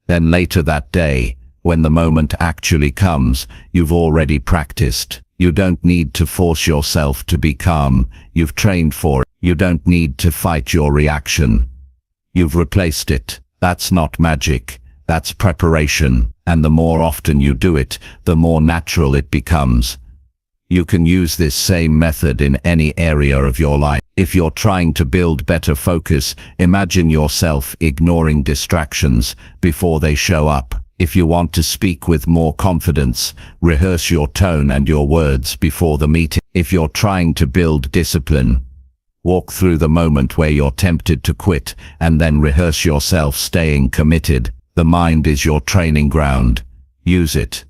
Then later that day, when the moment actually comes, you've already practiced. You don't need to force yourself to be calm. You've trained for it. You don't need to fight your reaction. You've replaced it. That's not magic. That's preparation. And the more often you do it, the more natural it becomes. You can use this same method in any area of your life. If you're trying to build better focus, imagine yourself ignoring distractions before they show up. If you want to speak with more confidence, rehearse your tone and your words before the meeting. If you're trying to build discipline, walk through the moment where you're tempted to quit and then rehearse yourself staying committed. The mind is your training ground. Use it.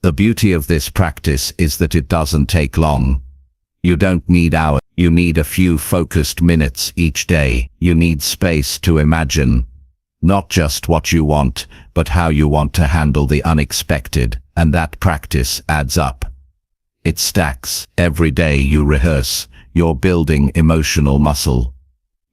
The beauty of this practice is that it doesn't take long. You don't need hours. You need a few focused minutes each day. You need space to imagine. Not just what you want, but how you want to handle the unexpected, and that practice adds up. It stacks. Every day you rehearse, you're building emotional muscle.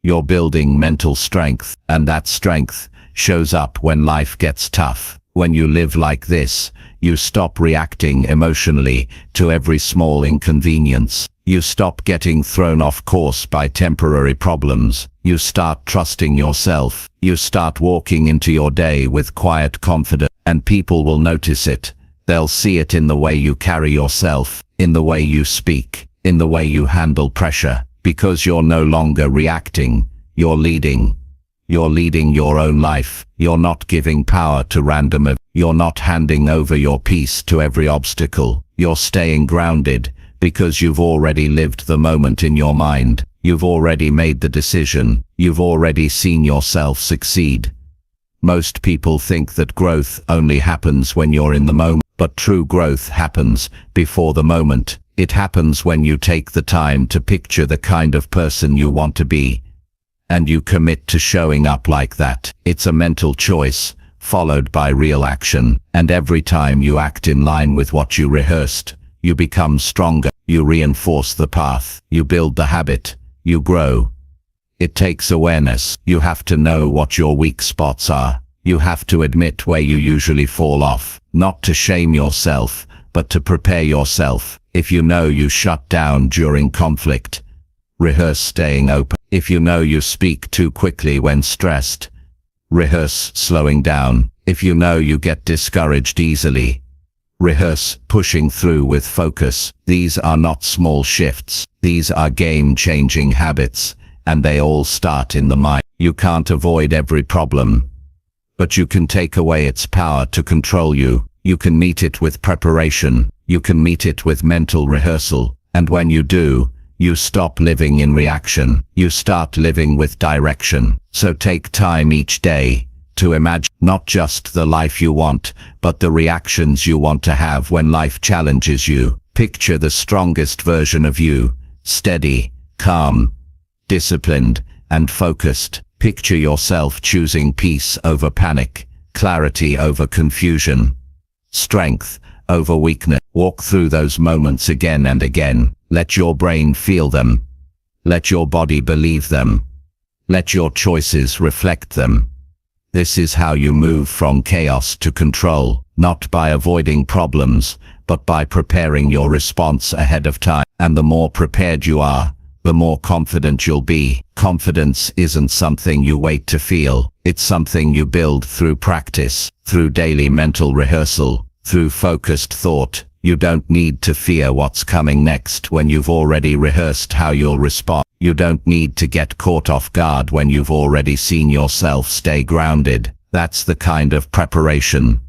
You're building mental strength, and that strength shows up when life gets tough. When you live like this, you stop reacting emotionally to every small inconvenience. You stop getting thrown off course by temporary problems. You start trusting yourself. You start walking into your day with quiet confidence, and people will notice it. They'll see it in the way you carry yourself, in the way you speak, in the way you handle pressure, because you're no longer reacting, you're leading. You're leading your own life. You're not giving power to random events. You're not handing over your peace to every obstacle. You're staying grounded because you've already lived the moment in your mind. You've already made the decision. You've already seen yourself succeed. Most people think that growth only happens when you're in the moment, but true growth happens before the moment. It happens when you take the time to picture the kind of person you want to be, and you commit to showing up like that. It's a mental choice, followed by real action, and every time you act in line with what you rehearsed, you become stronger. You reinforce the path. You build the habit. You grow. It takes awareness. You have to know what your weak spots are. You have to admit where you usually fall off, not to shame yourself, but to prepare yourself. If you know you shut down during conflict, rehearse staying open. If you know you speak too quickly when stressed, rehearse slowing down. If you know you get discouraged easily, rehearse pushing through with focus. These are not small shifts. These are game-changing habits, and they all start in the mind. You can't avoid every problem, but you can take away its power to control you. You can meet it with preparation. You can meet it with mental rehearsal. And when you do, you stop living in reaction. You start living with direction. So take time each day to imagine not just the life you want, but the reactions you want to have when life challenges you. Picture the strongest version of you, steady, calm, disciplined, and focused. Picture yourself choosing peace over panic, clarity over confusion, strength over weakness. Walk through those moments again and again. Let your brain feel them. Let your body believe them. Let your choices reflect them. This is how you move from chaos to control, not by avoiding problems, but by preparing your response ahead of time. And the more prepared you are, the more confident you'll be. Confidence isn't something you wait to feel. It's something you build through practice, through daily mental rehearsal, through focused thought. You don't need to fear what's coming next when you've already rehearsed how you'll respond. You don't need to get caught off guard when you've already seen yourself stay grounded. That's the kind of preparation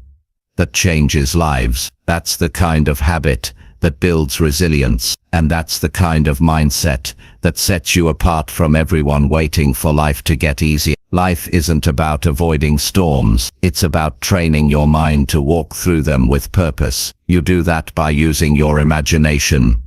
that changes lives. That's the kind of habit that builds resilience. And that's the kind of mindset that sets you apart from everyone waiting for life to get easier. Life isn't about avoiding storms. It's about training your mind to walk through them with purpose. You do that by using your imagination,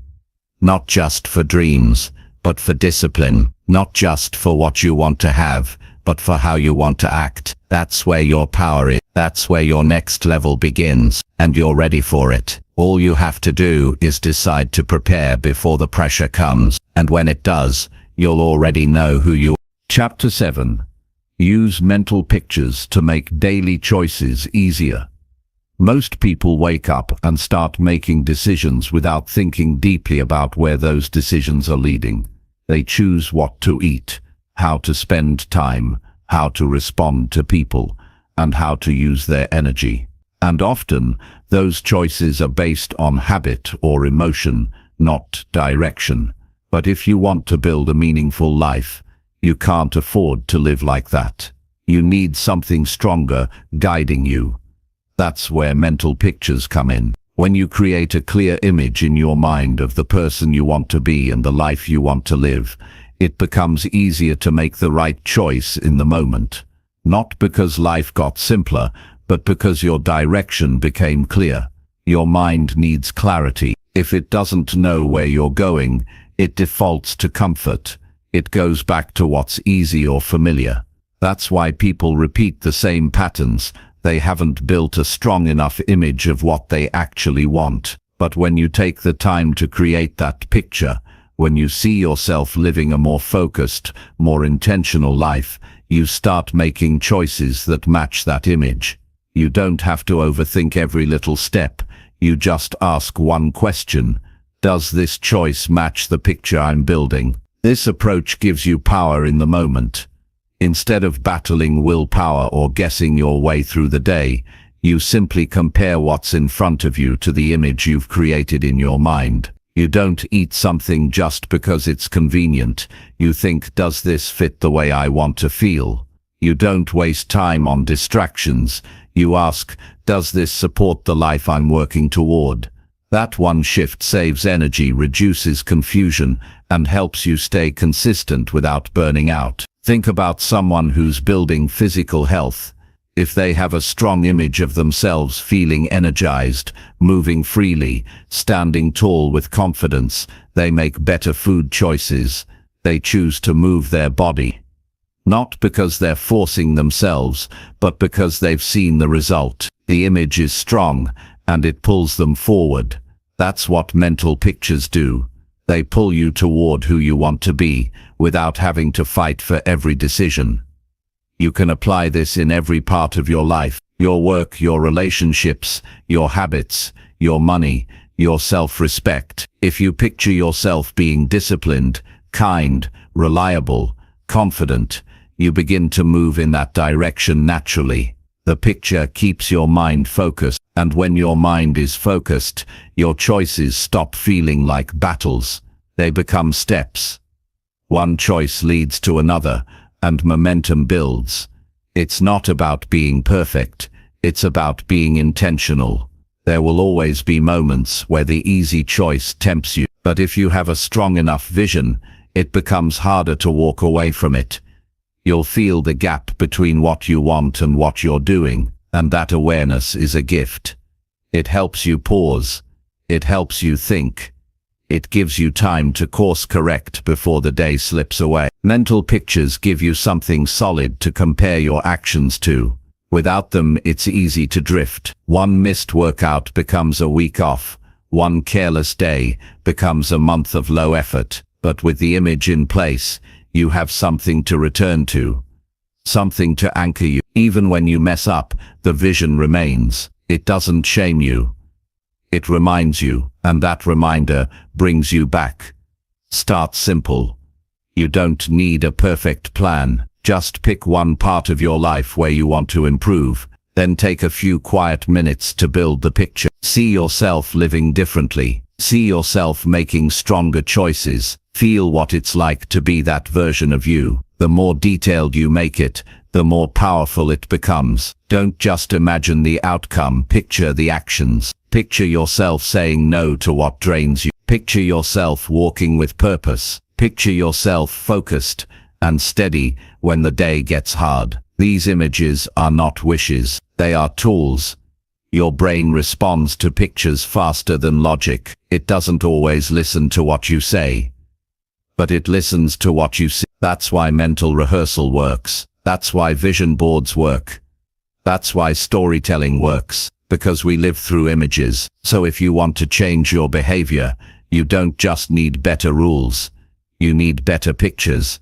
not just for dreams, but for discipline, not just for what you want to have, but for how you want to act. That's where your power is. That's where your next level begins, and you're ready for it. All you have to do is decide to prepare before the pressure comes, and when it does, you'll already know who you are. Chapter 7. Use mental pictures to make daily choices easier. Most people wake up and start making decisions without thinking deeply about where those decisions are leading. They choose what to eat, how to spend time, how to respond to people, and how to use their energy. And often, those choices are based on habit or emotion, not direction. But if you want to build a meaningful life, you can't afford to live like that. You need something stronger guiding you. That's where mental pictures come in. When you create a clear image in your mind of the person you want to be and the life you want to live, it becomes easier to make the right choice in the moment. Not because life got simpler, but because your direction became clear. Your mind needs clarity. If it doesn't know where you're going, it defaults to comfort. It goes back to what's easy or familiar. That's why people repeat the same patterns. They haven't built a strong enough image of what they actually want. But when you take the time to create that picture, when you see yourself living a more focused, more intentional life, you start making choices that match that image. You don't have to overthink every little step. You just ask one question: does this choice match the picture I'm building? This approach gives you power in the moment. Instead of battling willpower or guessing your way through the day, you simply compare what's in front of you to the image you've created in your mind. You don't eat something just because it's convenient. You think, does this fit the way I want to feel? You don't waste time on distractions. You ask, does this support the life I'm working toward? That one shift saves energy, reduces confusion, and helps you stay consistent without burning out. Think about someone who's building physical health. If they have a strong image of themselves feeling energized, moving freely, standing tall with confidence, they make better food choices. They choose to move their body. Not because they're forcing themselves, but because they've seen the result. The image is strong, and it pulls them forward. That's what mental pictures do. They pull you toward who you want to be, without having to fight for every decision. You can apply this in every part of your life: your work, your relationships, your habits, your money, your self-respect. If you picture yourself being disciplined, kind, reliable, confident, you begin to move in that direction naturally. The picture keeps your mind focused, and when your mind is focused, your choices stop feeling like battles. They become steps. One choice leads to another, and momentum builds. It's not about being perfect, it's about being intentional. There will always be moments where the easy choice tempts you, but if you have a strong enough vision, it becomes harder to walk away from it. You'll feel the gap between what you want and what you're doing, and that awareness is a gift. It helps you pause. It helps you think. It gives you time to course correct before the day slips away. Mental pictures give you something solid to compare your actions to. Without them, it's easy to drift. One missed workout becomes a week off. One careless day becomes a month of low effort. But with the image in place, you have something to return to. Something to anchor you. Even when you mess up, the vision remains. It doesn't shame you. It reminds you, and that reminder brings you back. Start simple. You don't need a perfect plan. Just pick one part of your life where you want to improve. Then take a few quiet minutes to build the picture. See yourself living differently. See yourself making stronger choices. Feel what it's like to be that version of you. The more detailed you make it, the more powerful it becomes. Don't just imagine the outcome, picture the actions. Picture yourself saying no to what drains you. Picture yourself walking with purpose. Picture yourself focused and steady when the day gets hard. These images are not wishes, they are tools. Your brain responds to pictures faster than logic. It doesn't always listen to what you say, but it listens to what you see. That's why mental rehearsal works. That's why vision boards work. That's why storytelling works, because we live through images. So if you want to change your behavior, you don't just need better rules. You need better pictures.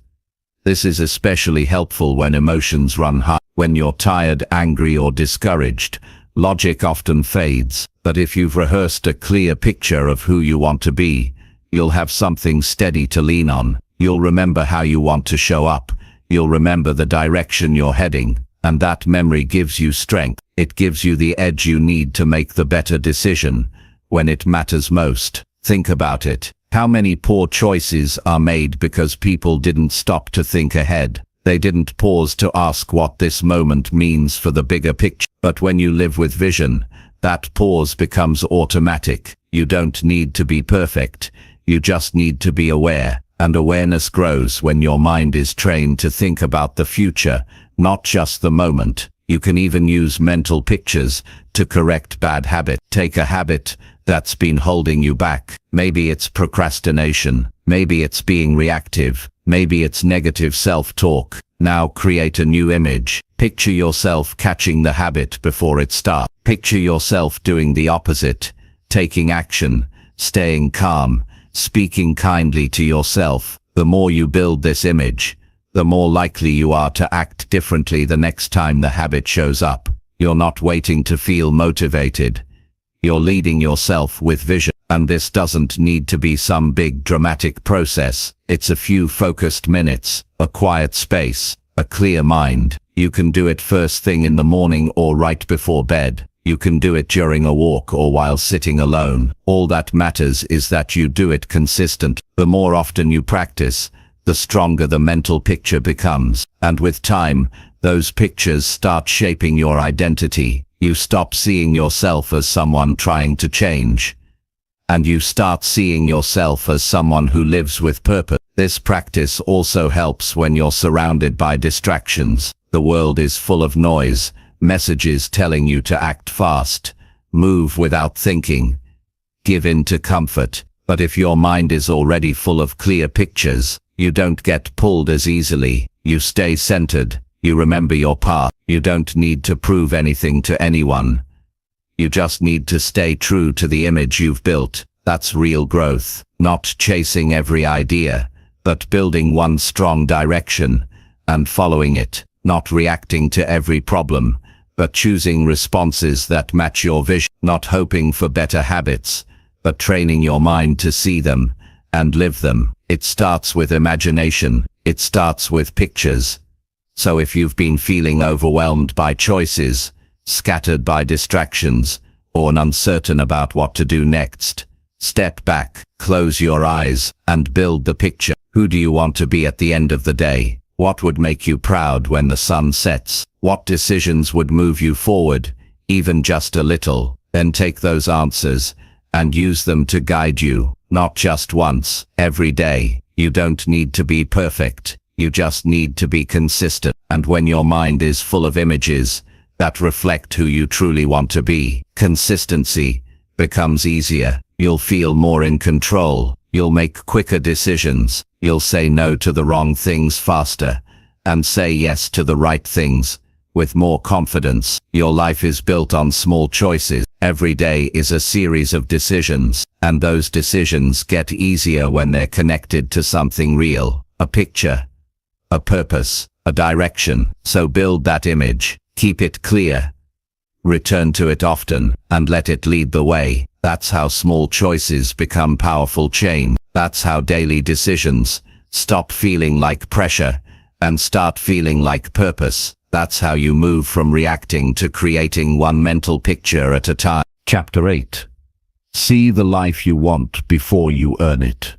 This is especially helpful when emotions run high. When you're tired, angry, or discouraged, logic often fades. But if you've rehearsed a clear picture of who you want to be, you'll have something steady to lean on. You'll remember how you want to show up. You'll remember the direction you're heading. And that memory gives you strength. It gives you the edge you need to make the better decision when it matters most. Think about it. How many poor choices are made because people didn't stop to think ahead? They didn't pause to ask what this moment means for the bigger picture. But when you live with vision, that pause becomes automatic. You don't need to be perfect. You just need to be aware. And awareness grows when your mind is trained to think about the future, not just the moment. You can even use mental pictures to correct bad habits. Take a habit that's been holding you back. Maybe it's procrastination. Maybe it's being reactive. Maybe it's negative self-talk. Now create a new image. Picture yourself catching the habit before it starts. Picture yourself doing the opposite, taking action, staying calm, speaking kindly to yourself. The more you build this image, the more likely you are to act differently the next time the habit shows up. You're not waiting to feel motivated. You're leading yourself with vision. And this doesn't need to be some big dramatic process. It's a few focused minutes, a quiet space, a clear mind. You can do it first thing in the morning or right before bed. You can do it during a walk or while sitting alone. All that matters is that you do it consistent. The more often you practice, the stronger the mental picture becomes. And with time, those pictures start shaping your identity. You stop seeing yourself as someone trying to change, and you start seeing yourself as someone who lives with purpose. This practice also helps when you're surrounded by distractions. The world is full of noise, messages telling you to act fast, move without thinking, give in to comfort. But if your mind is already full of clear pictures, you don't get pulled as easily. You stay centered. You remember your path. You don't need to prove anything to anyone. You just need to stay true to the image you've built. That's real growth. Not chasing every idea, but building one strong direction and following it. Not reacting to every problem, but choosing responses that match your vision. Not hoping for better habits, but training your mind to see them and live them. It starts with imagination. It starts with pictures. So if you've been feeling overwhelmed by choices, scattered by distractions, or uncertain about what to do next, step back, close your eyes, and build the picture. Who do you want to be at the end of the day? What would make you proud when the sun sets? What decisions would move you forward, even just a little? Then take those answers and use them to guide you, not just once, every day. You don't need to be perfect. You just need to be consistent. And when your mind is full of images that reflect who you truly want to be, consistency becomes easier. You'll feel more in control. You'll make quicker decisions. You'll say no to the wrong things faster and say yes to the right things with more confidence. Your life is built on small choices. Every day is a series of decisions, and those decisions get easier when they're connected to something real, a picture, a purpose, a direction. So build that image, keep it clear, return to it often, and let it lead the way. That's how small choices become powerful change. That's how daily decisions stop feeling like pressure and start feeling like purpose. That's how you move from reacting to creating one mental picture at a time. Chapter 8. See the life you want before you earn it.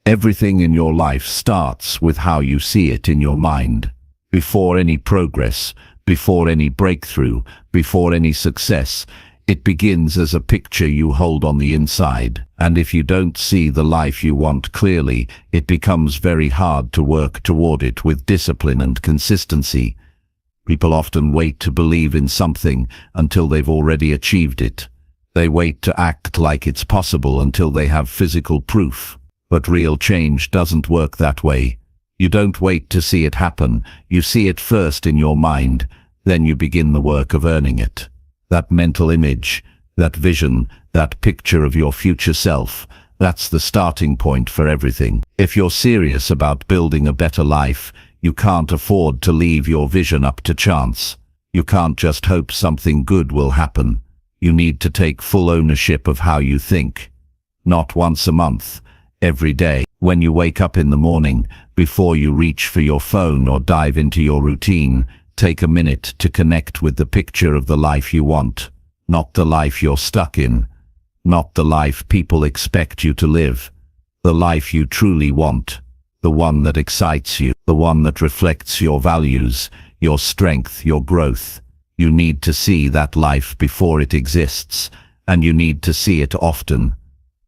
Everything in your life starts with how you see it in your mind. Before any progress, before any breakthrough, before any success, it begins as a picture you hold on the inside. And if you don't see the life you want clearly, it becomes very hard to work toward it with discipline and consistency. People often wait to believe in something until they've already achieved it. They wait to act like it's possible until they have physical proof. But real change doesn't work that way. You don't wait to see it happen. You see it first in your mind, then you begin the work of earning it. That mental image, that vision, that picture of your future self, that's the starting point for everything. If you're serious about building a better life, you can't afford to leave your vision up to chance. You can't just hope something good will happen. You need to take full ownership of how you think. Not once a month, every day. When you wake up in the morning, before you reach for your phone or dive into your routine, take a minute to connect with the picture of the life you want. Not the life you're stuck in. Not the life people expect you to live. The life you truly want. The one that excites you. The one that reflects your values, your strength, your growth. You need to see that life before it exists, and you need to see it often.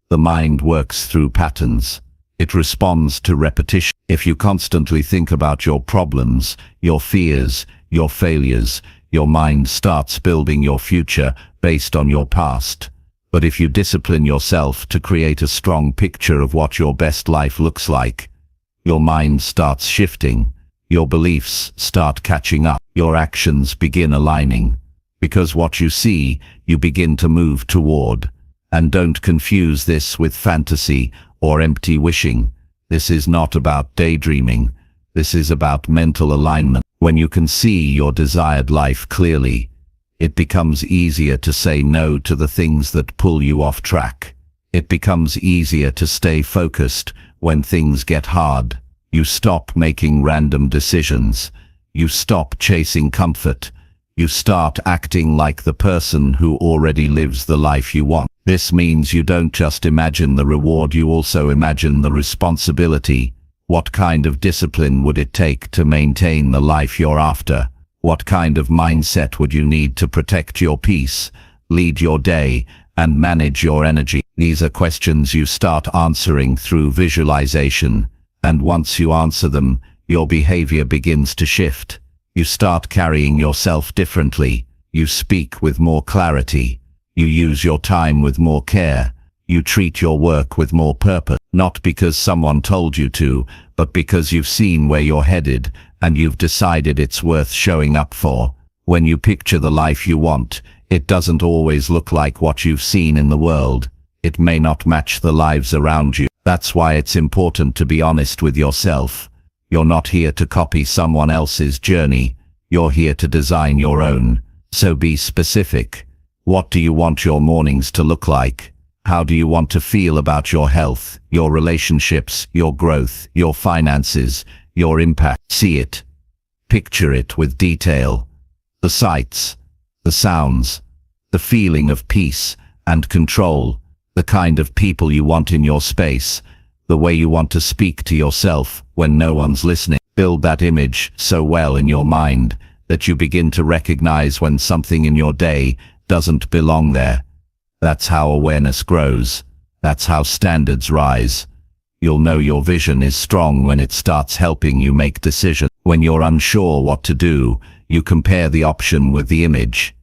The mind works through patterns. It responds to repetition. If you constantly think about your problems, your fears, your failures, your mind starts building your future based on your past. But if you discipline yourself to create a strong picture of what your best life looks like, your mind starts shifting, your beliefs start catching up, your actions begin aligning. Because what you see, you begin to move toward. And don't confuse this with fantasy or empty wishing. This is not about daydreaming. This is about mental alignment. When you can see your desired life clearly, it becomes easier to say no to the things that pull you off track. It becomes easier to stay focused when things get hard. You stop making random decisions. You stop chasing comfort. You start acting like the person who already lives the life you want. This means you don't just imagine the reward, you also imagine the responsibility. What kind of discipline would it take to maintain the life you're after? What kind of mindset would you need to protect your peace, lead your day, and manage your energy? These are questions you start answering through visualization, and once you answer them, your behavior begins to shift. You start carrying yourself differently. You speak with more clarity. You use your time with more care. You treat your work with more purpose, not because someone told you to, but because you've seen where you're headed, and you've decided it's worth showing up for. When you picture the life you want, it doesn't always look like what you've seen in the world. It may not match the lives around you. That's why it's important to be honest with yourself. You're not here to copy someone else's journey. You're here to design your own. So be specific. What do you want your mornings to look like? How do you want to feel about your health, your relationships, your growth, your finances, your impact? See it. Picture it with detail. The sights, the sounds, the feeling of peace and control, the kind of people you want in your space, the way you want to speak to yourself when no one's listening. Build that image so well in your mind that you begin to recognize when something in your day doesn't belong there. That's how awareness grows. That's how standards rise. You'll know your vision is strong when it starts helping you make decisions. When you're unsure what to do, you compare the option with the image.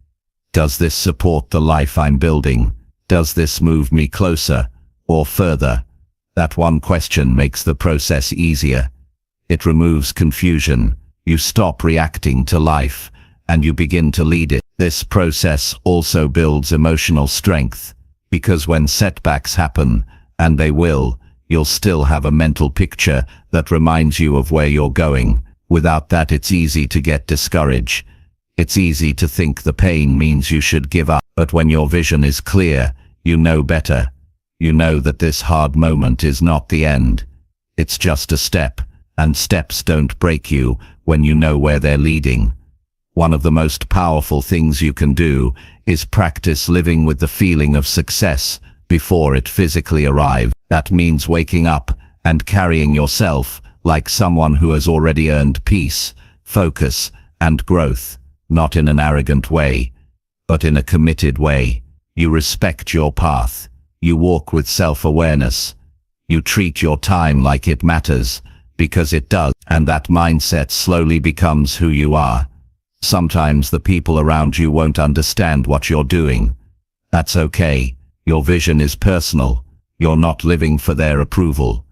Does this support the life I'm building? Does this move me closer or further? That one question makes the process easier. It removes confusion. You stop reacting to life, and you begin to lead it. This process also builds emotional strength, because when setbacks happen, and they will, you'll still have a mental picture that reminds you of where you're going. Without that, it's easy to get discouraged. It's easy to think the pain means you should give up. But when your vision is clear, you know better. You know that this hard moment is not the end. It's just a step, and steps don't break you when you know where they're leading. One of the most powerful things you can do is practice living with the feeling of success before it physically arrives. That means waking up and carrying yourself like someone who has already earned peace, focus, and growth, not in an arrogant way, but in a committed way. You respect your path. You walk with self-awareness. You treat your time like it matters, because it does, and that mindset slowly becomes who you are. Sometimes the people around you won't understand what you're doing. That's okay. Your vision is personal. You're not living for their approval.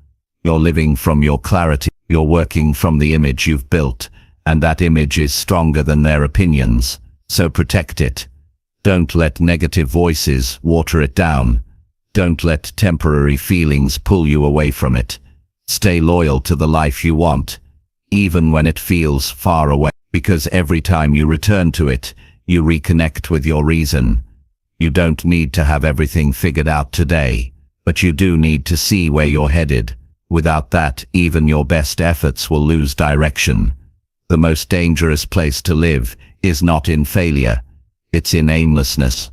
You're living from your clarity. You're working from the image you've built, and that image is stronger than their opinions, so protect it. Don't let negative voices water it down. Don't let temporary feelings pull you away from it. Stay loyal to the life you want, even when it feels far away, because every time you return to it, you reconnect with your reason. You don't need to have everything figured out today, but you do need to see where you're headed. Without that, even your best efforts will lose direction. The most dangerous place to live is not in failure, it's in aimlessness.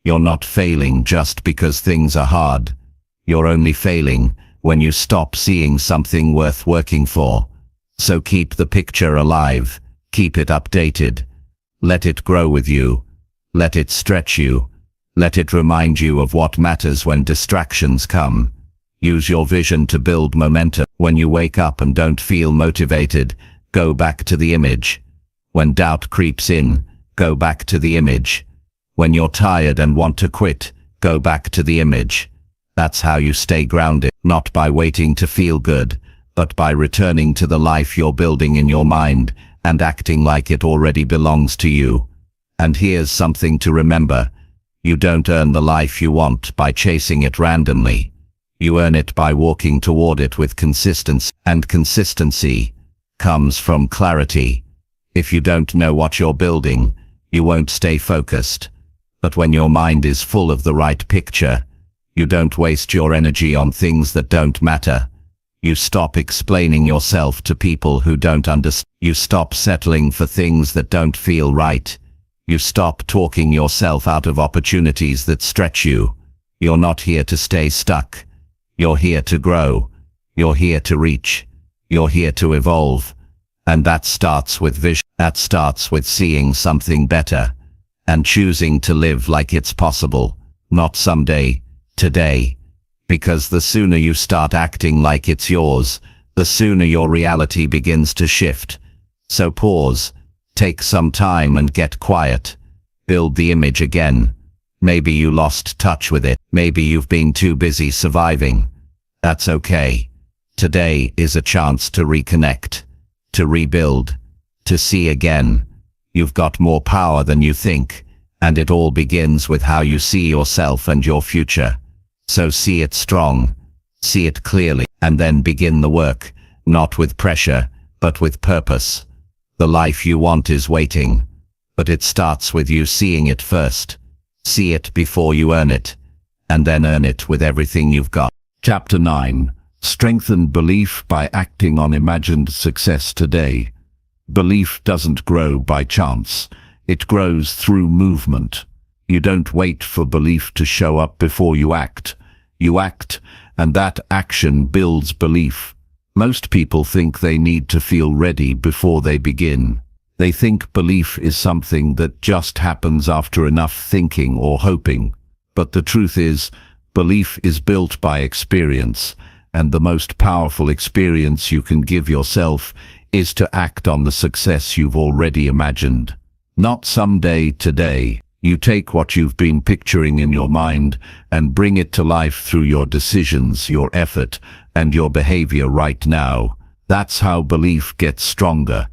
You're not failing just because things are hard. You're only failing when you stop seeing something worth working for. So keep the picture alive, keep it updated. Let it grow with you. Let it stretch you. Let it remind you of what matters when distractions come. Use your vision to build momentum. When you wake up and don't feel motivated, go back to the image. When doubt creeps in, go back to the image. When you're tired and want to quit, go back to the image. That's how you stay grounded, not by waiting to feel good, but by returning to the life you're building in your mind and acting like it already belongs to you. And here's something to remember. You don't earn the life you want by chasing it randomly. You earn it by walking toward it with consistency, and consistency comes from clarity. If you don't know what you're building, you won't stay focused. But when your mind is full of the right picture, you don't waste your energy on things that don't matter. You stop explaining yourself to people who don't understand. You stop settling for things that don't feel right. You stop talking yourself out of opportunities that stretch you. You're not here to stay stuck. You're here to grow. You're here to reach. You're here to evolve. And that starts with vision. That starts with seeing something better and choosing to live like it's possible, not someday, today. Because the sooner you start acting like it's yours, the sooner your reality begins to shift. So pause, take some time and get quiet. Build the image again. Maybe you lost touch with it. Maybe you've been too busy surviving. That's okay. Today is a chance to reconnect, to rebuild, to see again. You've got more power than you think, and it all begins with how you see yourself and your future. So see it strong, see it clearly, and then begin the work, not with pressure, but with purpose. The life you want is waiting, but it starts with you seeing it first. See it before you earn it, and then earn it with everything you've got. Chapter 9. Strengthen belief by acting on imagined success today. Belief doesn't grow by chance. It grows through movement. You don't wait for belief to show up before you act. You act, and that action builds belief. Most people think they need to feel ready before they begin. They think belief is something that just happens after enough thinking or hoping. But the truth is, belief is built by experience, and the most powerful experience you can give yourself is to act on the success you've already imagined. Not someday, today. You take what you've been picturing in your mind and bring it to life through your decisions, your effort, and your behavior right now. That's how belief gets stronger.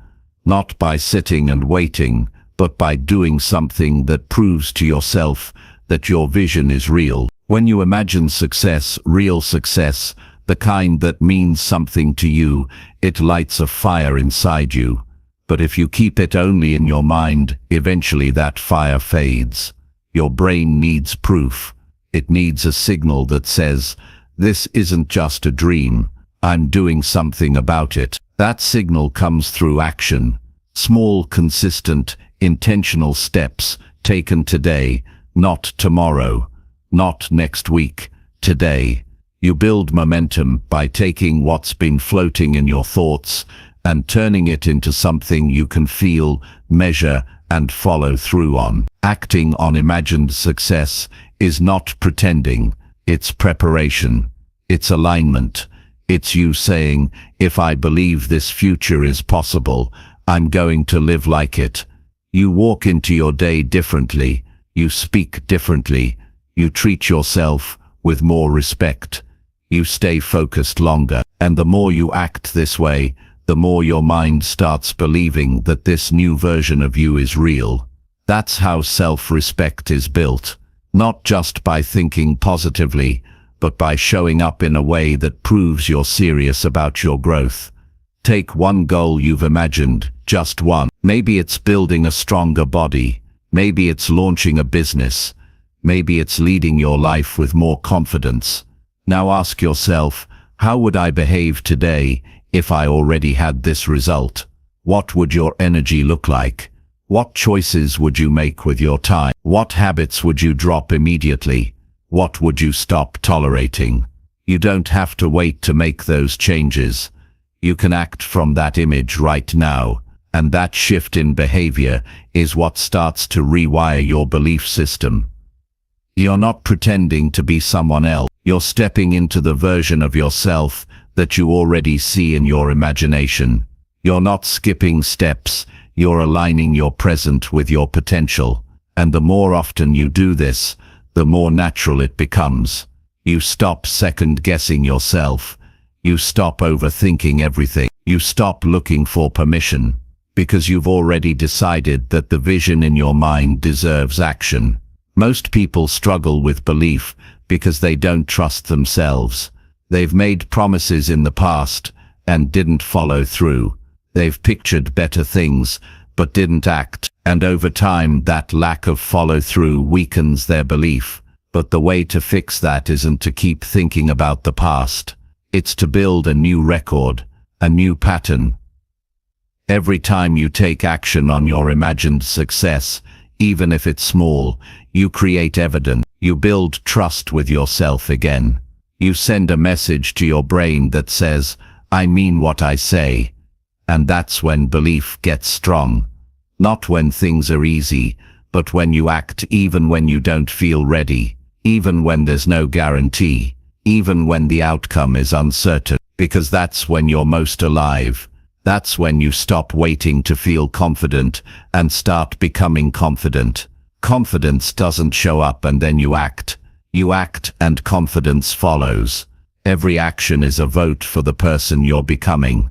Not by sitting and waiting, but by doing something that proves to yourself that your vision is real. When you imagine success, real success, the kind that means something to you, it lights a fire inside you. But if you keep it only in your mind, eventually that fire fades. Your brain needs proof. It needs a signal that says, this isn't just a dream, I'm doing something about it. That signal comes through action. Small, consistent, intentional steps taken today, not tomorrow, not next week, today. You build momentum by taking what's been floating in your thoughts and turning it into something you can feel, measure, and follow through on. Acting on imagined success is not pretending, it's preparation, it's alignment. It's you saying, if I believe this future is possible, I'm going to live like it. You walk into your day differently, you speak differently, you treat yourself with more respect. You stay focused longer, and the more you act this way, the more your mind starts believing that this new version of you is real. That's how self-respect is built, not just by thinking positively, but by showing up in a way that proves you're serious about your growth. Take one goal you've imagined, just one. Maybe it's building a stronger body. Maybe it's launching a business. Maybe it's leading your life with more confidence. Now ask yourself, how would I behave today if I already had this result? What would your energy look like? What choices would you make with your time? What habits would you drop immediately? What would you stop tolerating? You don't have to wait to make those changes. You can act from that image right now, and that shift in behavior is what starts to rewire your belief system. You're not pretending to be someone else. You're stepping into the version of yourself that you already see in your imagination. You're not skipping steps, you're aligning your present with your potential. And the more often you do this, the more natural it becomes. You stop second-guessing yourself. You stop overthinking everything. You stop looking for permission, because you've already decided that the vision in your mind deserves action. Most people struggle with belief because they don't trust themselves. They've made promises in the past and didn't follow through. They've pictured better things but didn't act, and over time that lack of follow-through weakens their belief. But the way to fix that isn't to keep thinking about the past. It's to build a new record, a new pattern. Every time you take action on your imagined success, even if it's small, you create evidence. You build trust with yourself again. You send a message to your brain that says, I mean what I say. And that's when belief gets strong. Not when things are easy, but when you act even when you don't feel ready, even when there's no guarantee, even when the outcome is uncertain, because that's when you're most alive. That's when you stop waiting to feel confident and start becoming confident. Confidence doesn't show up and then you act. You act and confidence follows. Every action is a vote for the person you're becoming.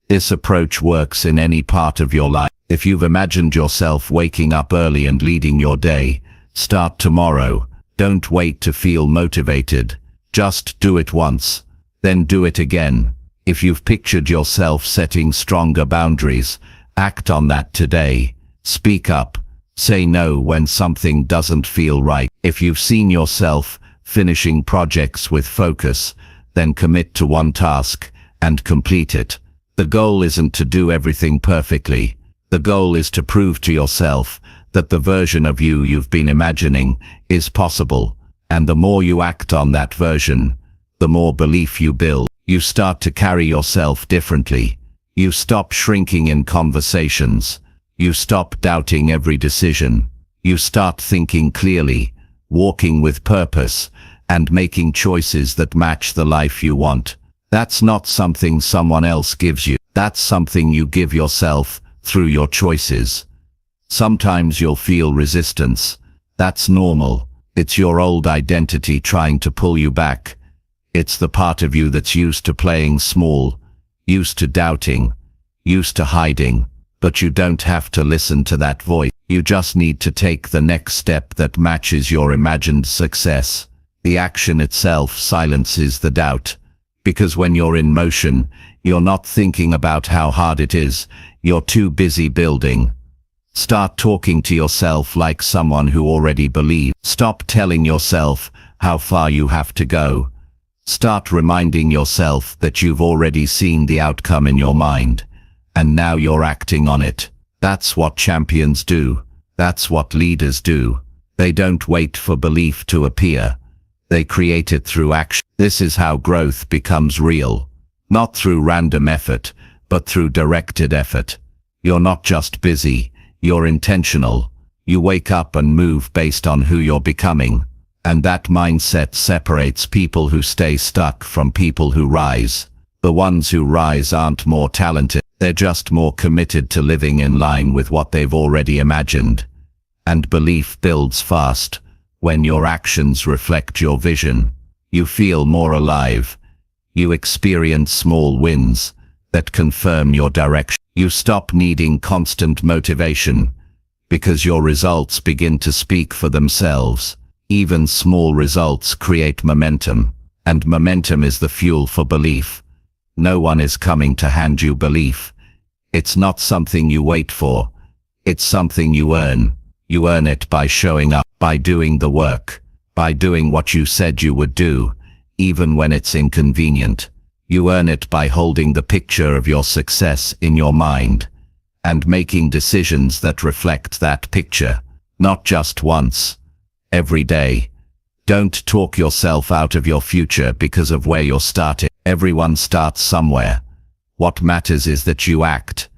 This approach works in any part of your life. If you've imagined yourself waking up early and leading your day, start tomorrow. Don't wait to feel motivated. Just do it once, then do it again. If you've pictured yourself setting stronger boundaries, act on that today. Speak up. Say no when something doesn't feel right. If you've seen yourself finishing projects with focus, then commit to one task and complete it. The goal isn't to do everything perfectly. The goal is to prove to yourself that the version of you you've been imagining is possible. And the more you act on that version, the more belief you build. You start to carry yourself differently. You stop shrinking in conversations. You stop doubting every decision. You start thinking clearly, walking with purpose, and making choices that match the life you want. That's not something someone else gives you. That's something you give yourself through your choices. Sometimes you'll feel resistance. That's normal. It's your old identity trying to pull you back. It's the part of you that's used to playing small, used to doubting, used to hiding. But you don't have to listen to that voice. You just need to take the next step that matches your imagined success. The action itself silences the doubt. Because when you're in motion, you're not thinking about how hard it is. You're too busy building. Start talking to yourself like someone who already believes. Stop telling yourself how far you have to go. Start reminding yourself that you've already seen the outcome in your mind, and now you're acting on it. That's what champions do. That's what leaders do. They don't wait for belief to appear. They create it through action. This is how growth becomes real. Not through random effort, but through directed effort. You're not just busy, you're intentional. You wake up and move based on who you're becoming. And that mindset separates people who stay stuck from people who rise. The ones who rise aren't more talented, they're just more committed to living in line with what they've already imagined. And belief builds fast. When your actions reflect your vision, you feel more alive. You experience small wins, that confirm your direction. You stop needing constant motivation because your results begin to speak for themselves. Even small results create momentum, and momentum is the fuel for belief. No one is coming to hand you belief. It's not something you wait for. It's something you earn. You earn it by showing up, by doing the work, by doing what you said you would do, even when it's inconvenient. You earn it by holding the picture of your success in your mind and making decisions that reflect that picture, not just once, every day. Don't talk yourself out of your future because of where you're starting. Everyone starts somewhere. What matters is that you act,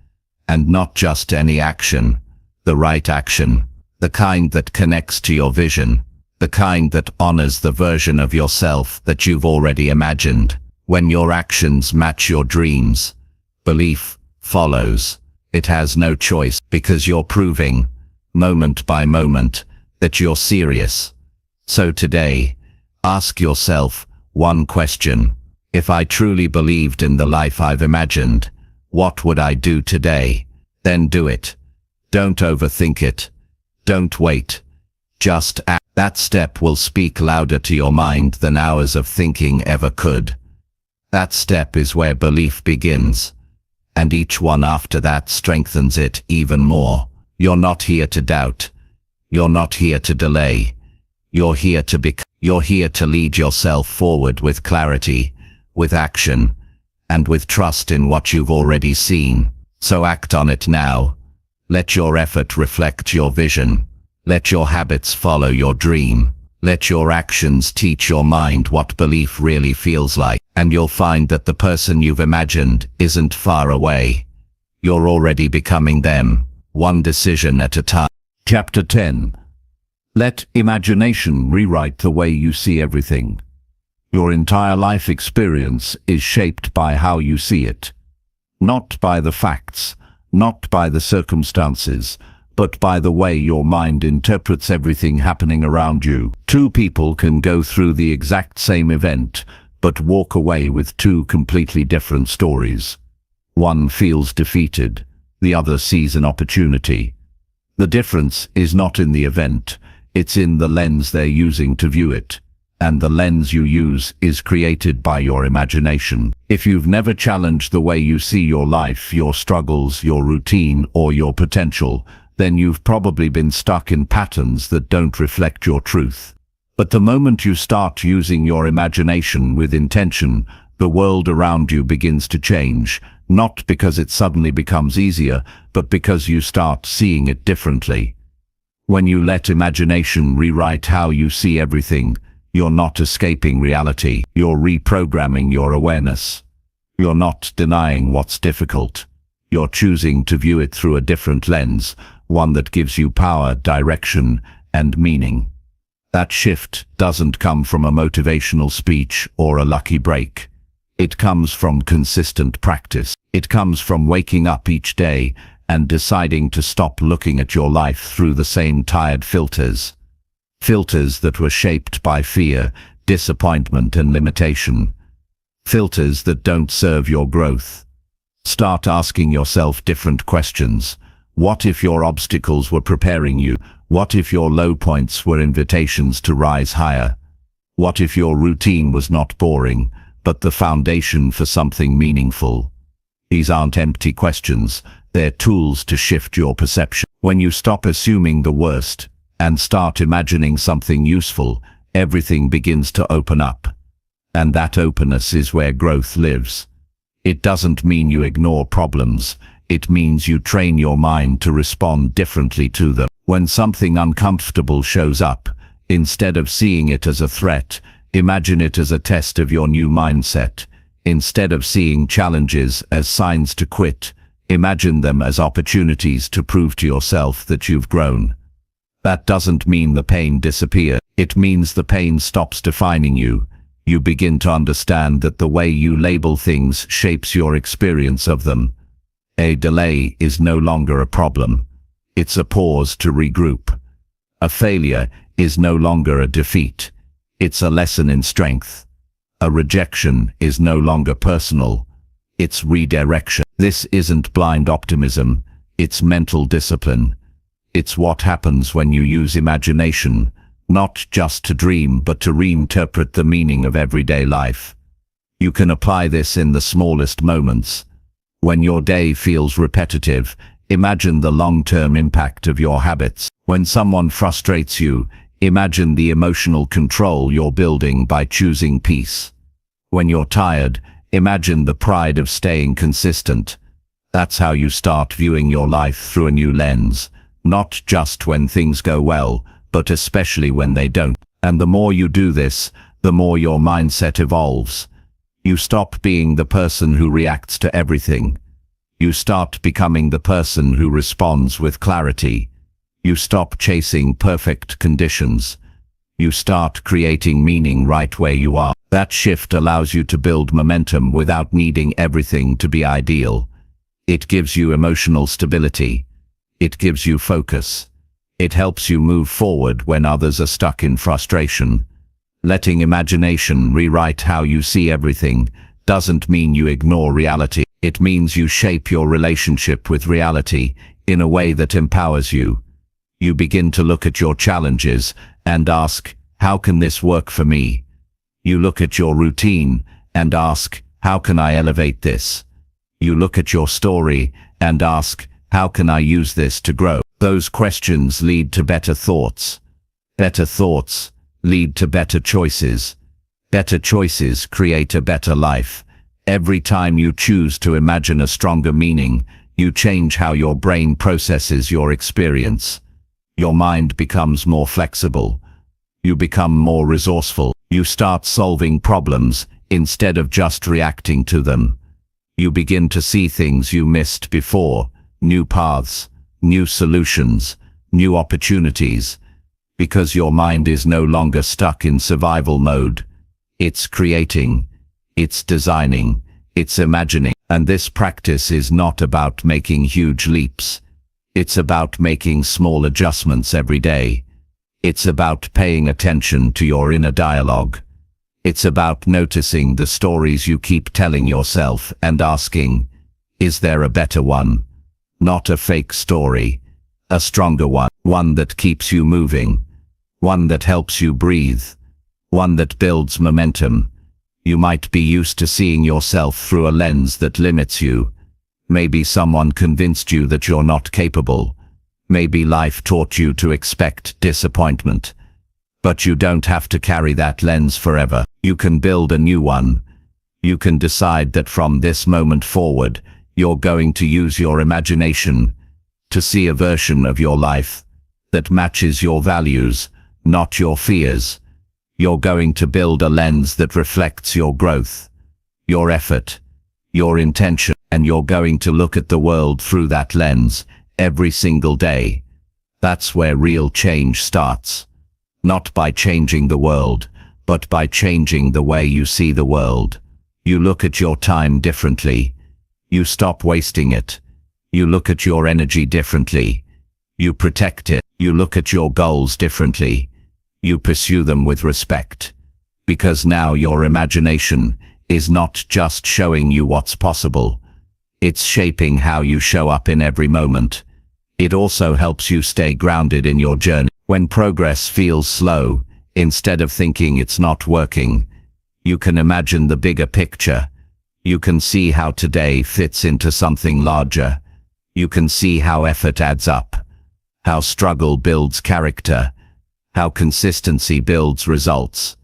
and not just any action, the right action, the kind that connects to your vision, the kind that honors the version of yourself that you've already imagined. When your actions match your dreams, belief follows. It has no choice because you're proving, moment by moment, that you're serious. So today, ask yourself one question. If I truly believed in the life I've imagined, what would I do today? Then do it. Don't overthink it. Don't wait. Just act. That step will speak louder to your mind than hours of thinking ever could. That step is where belief begins, and each one after that strengthens it even more. You're not here to doubt. You're not here to delay. You're here to lead yourself forward with clarity, with action, and with trust in what you've already seen. So act on it now. Let your effort reflect your vision. Let your habits follow your dream. Let your actions teach your mind what belief really feels like, and you'll find that the person you've imagined isn't far away. You're already becoming them, one decision at a time. Chapter 10. Let imagination rewrite the way you see everything. Your entire life experience is shaped by how you see it. Not by the facts, not by the circumstances, but by the way your mind interprets everything happening around you. Two people can go through the exact same event, but walk away with two completely different stories. One feels defeated, the other sees an opportunity. The difference is not in the event, it's in the lens they're using to view it. And the lens you use is created by your imagination. If you've never challenged the way you see your life, your struggles, your routine, or your potential, then you've probably been stuck in patterns that don't reflect your truth. But the moment you start using your imagination with intention, the world around you begins to change, not because it suddenly becomes easier, but because you start seeing it differently. When you let imagination rewrite how you see everything, you're not escaping reality, you're reprogramming your awareness. You're not denying what's difficult. You're choosing to view it through a different lens, one that gives you power, direction, and meaning. That shift doesn't come from a motivational speech or a lucky break. It comes from consistent practice. It comes from waking up each day and deciding to stop looking at your life through the same tired filters. Filters that were shaped by fear, disappointment, and limitation. Filters that don't serve your growth. Start asking yourself different questions. What if your obstacles were preparing you? What if your low points were invitations to rise higher? What if your routine was not boring, but the foundation for something meaningful? These aren't empty questions, they're tools to shift your perception. When you stop assuming the worst and start imagining something useful, everything begins to open up. And that openness is where growth lives. It doesn't mean you ignore problems. It means you train your mind to respond differently to them. When something uncomfortable shows up, instead of seeing it as a threat, imagine it as a test of your new mindset. Instead of seeing challenges as signs to quit, imagine them as opportunities to prove to yourself that you've grown. That doesn't mean the pain disappears. It means the pain stops defining you. You begin to understand that the way you label things shapes your experience of them. A delay is no longer a problem. It's a pause to regroup. A failure is no longer a defeat. It's a lesson in strength. A rejection is no longer personal. it's redirection. This isn't blind optimism, it's mental discipline. It's what happens when you use imagination, not just to dream but to reinterpret the meaning of everyday life. You can apply this in the smallest moments. When your day feels repetitive, imagine the long-term impact of your habits. When someone frustrates you, imagine the emotional control you're building by choosing peace. When you're tired, imagine the pride of staying consistent. That's how you start viewing your life through a new lens, not just when things go well, but especially when they don't. And the more you do this, the more your mindset evolves. You stop being the person who reacts to everything. You start becoming the person who responds with clarity. You stop chasing perfect conditions. You start creating meaning right where you are. That shift allows you to build momentum without needing everything to be ideal. It gives you emotional stability. It gives you focus. It helps you move forward when others are stuck in frustration. Letting imagination rewrite how you see everything doesn't mean you ignore reality. It means you shape your relationship with reality in a way that empowers you. You begin to look at your challenges and ask, how can this work for me? You look at your routine and ask, how can I elevate this? You look at your story and ask, how can I use this to grow? Those questions lead to better thoughts. Better thoughts lead to better choices. Better choices create a better life. Every time you choose to imagine a stronger meaning, you change how your brain processes your experience. Your mind becomes more flexible. You become more resourceful. You start solving problems instead of just reacting to them. You begin to see things you missed before, new paths, new solutions, new opportunities. Because your mind is no longer stuck in survival mode. It's creating, it's designing, it's imagining. And this practice is not about making huge leaps. It's about making small adjustments every day. It's about paying attention to your inner dialogue. It's about noticing the stories you keep telling yourself and asking, is there a better one? Not a fake story, a stronger one, one that keeps you moving, one that helps you breathe, one that builds momentum. You might be used to seeing yourself through a lens that limits you. Maybe someone convinced you that you're not capable. Maybe life taught you to expect disappointment. But you don't have to carry that lens forever. You can build a new one. You can decide that from this moment forward, you're going to use your imagination to see a version of your life that matches your values, not your fears. You're going to build a lens that reflects your growth, your effort, your intention, and you're going to look at the world through that lens every single day. That's where real change starts. Not by changing the world, but by changing the way you see the world. You look at your time differently. You stop wasting it. You look at your energy differently. You protect it. You look at your goals differently. You pursue them with respect. Because now your imagination is not just showing you what's possible. It's shaping how you show up in every moment. It also helps you stay grounded in your journey. When progress feels slow, instead of thinking it's not working, you can imagine the bigger picture. You can see how today fits into something larger. You can see how effort adds up, how struggle builds character, how consistency builds results.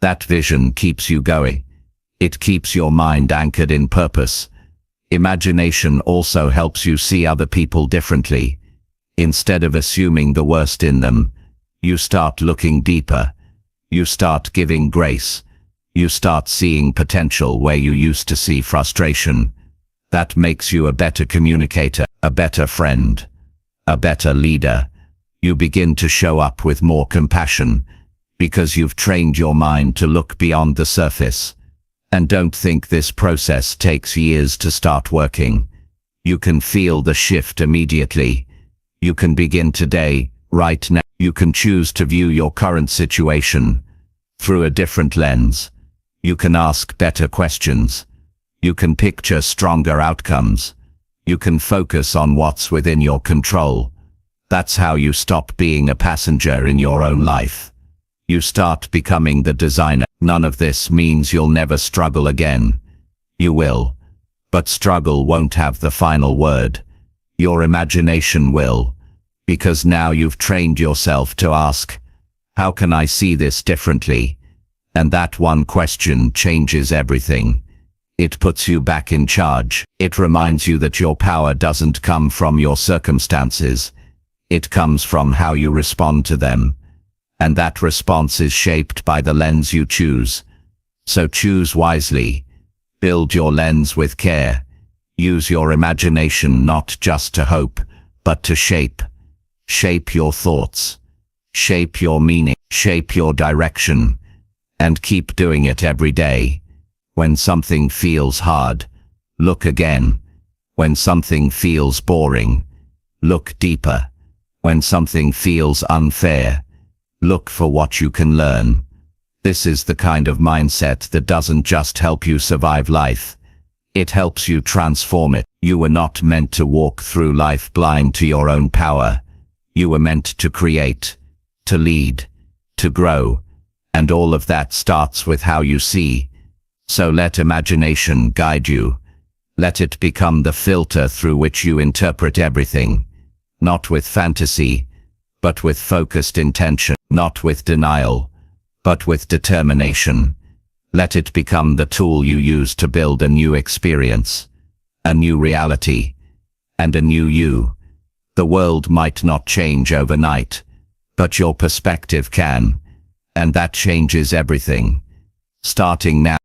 That vision keeps you going. It keeps your mind anchored in purpose. Imagination also helps you see other people differently. Instead of assuming the worst in them, you start looking deeper. You start giving grace. You start seeing potential where you used to see frustration. That makes you a better communicator, a better friend, a better leader. You begin to show up with more compassion because you've trained your mind to look beyond the surface. And don't think this process takes years to start working. You can feel the shift immediately. You can begin today, right now. You can choose to view your current situation through a different lens. You can ask better questions. You can picture stronger outcomes. You can focus on what's within your control. That's how you stop being a passenger in your own life. You start becoming the designer. None of this means you'll never struggle again. You will. But struggle won't have the final word. Your imagination will. Because now you've trained yourself to ask, how can I see this differently? And that one question changes everything. It puts you back in charge. It reminds you that your power doesn't come from your circumstances. It comes from how you respond to them. And that response is shaped by the lens you choose. So choose wisely. Build your lens with care. Use your imagination not just to hope, but to shape. Shape your thoughts. Shape your meaning. Shape your direction. And keep doing it every day. When something feels hard, look again. When something feels boring, look deeper. When something feels unfair, look for what you can learn. This is the kind of mindset that doesn't just help you survive life. It helps you transform it. You were not meant to walk through life blind to your own power. You were meant to create, to lead, to grow. And all of that starts with how you see. So let imagination guide you. Let it become the filter through which you interpret everything. Not with fantasy, but with focused intention. Not with denial, but with determination. Let it become the tool you use to build a new experience, a new reality, and a new you. The world might not change overnight, but your perspective can, and that changes everything. Starting now.